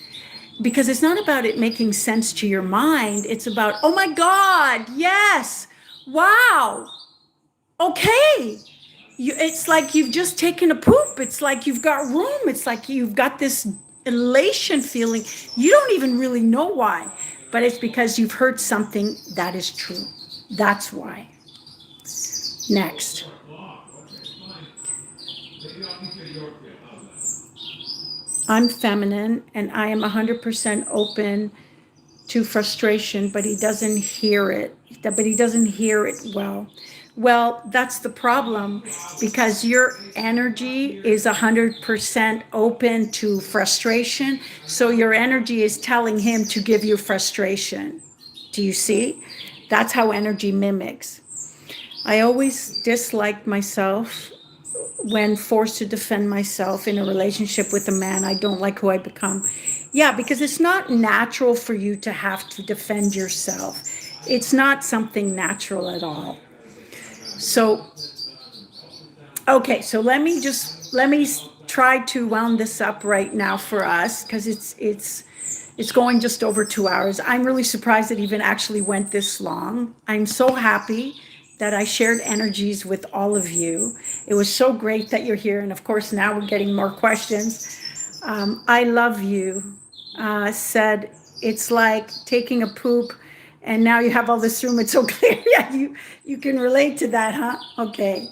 because it's not about it making sense to your mind. It's about, oh my God, yes, wow, okay. It's like you've just taken a poop. It's like you've got room. It's like you've got this elation feeling. You don't even really know why, but it's because you've heard something that is true. That's why. Next. I'm feminine and I am 100% open to frustration, but he doesn't hear it. But he doesn't hear it well. Well, that's the problem, because your energy is 100% open to frustration. So your energy is telling him to give you frustration. Do you see? That's how energy mimics. I always dislike myself when forced to defend myself in a relationship with a man. I don't like who I become. Yeah, because it's not natural for you to have to defend yourself. It's not something natural at all. So, okay, so let me try to wound this up right now for us, because it's going just over 2 hours. I'm really surprised it even actually went this long. I'm so happy that I shared energies with all of you. It was so great that you're here. And of course, now we're getting more questions. I love you. Said, it's like taking a poop and now you have all this room. It's so clear. Yeah, you can relate to that, huh? Okay.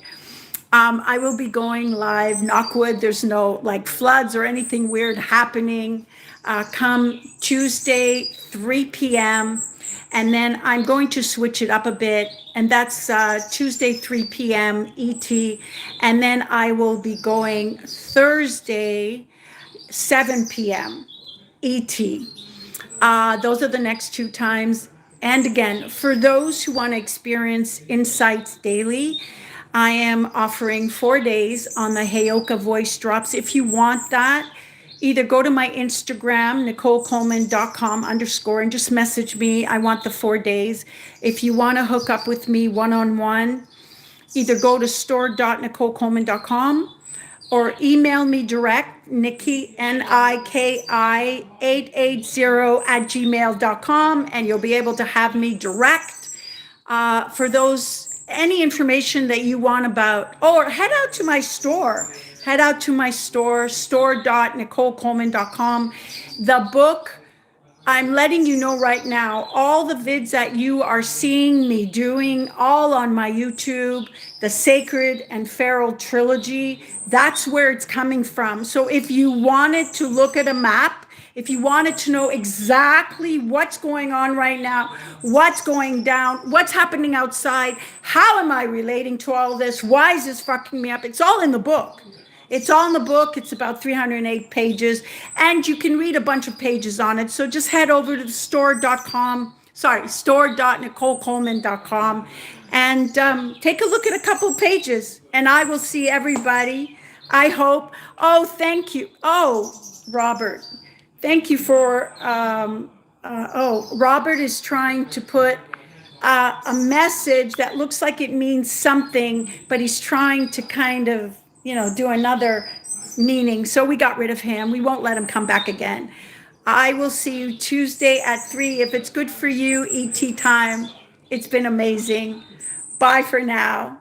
I will be going live. Knock wood, there's no like floods or anything weird happening. Come Tuesday, 3 p.m. And then I'm going to switch it up a bit. And that's Tuesday, 3 p.m. ET. And then I will be going Thursday, 7 p.m. ET. Those are the next 2 times. And again, for those who want to experience insights daily, I am offering 4 days on the Heyoka voice drops. If you want that, either go to my Instagram, NicoleColeman.com _ and just message me. I want the 4 days. If you want to hook up with me one-on-one, either go to store.NicoleColeman.com or email me direct, Nikki, Niki 880 @gmail.com, and you'll be able to have me direct. For those, any information that you want about, or head out to my store. Head out to my store, store.NicoleColeman.com. The book, I'm letting you know right now, all the vids that you are seeing me doing, all on my YouTube, the Sacred and Feral Trilogy, that's where it's coming from. So if you wanted to look at a map, if you wanted to know exactly what's going on right now, what's going down, what's happening outside, how am I relating to all this, why is this fucking me up, it's all in the book. It's all in the book. It's about 308 pages, and you can read a bunch of pages on it. So just head over to the store.NicoleColeman.com, and take a look at a couple of pages, and I will see everybody, I hope. Oh, thank you. Oh, Robert, thank you for, Robert is trying to put a message that looks like it means something, but he's trying to kind of, do another meaning. So we got rid of him. We won't let him come back again. I will see you Tuesday at 3. If it's good for you, ET time. It's been amazing. Bye for now.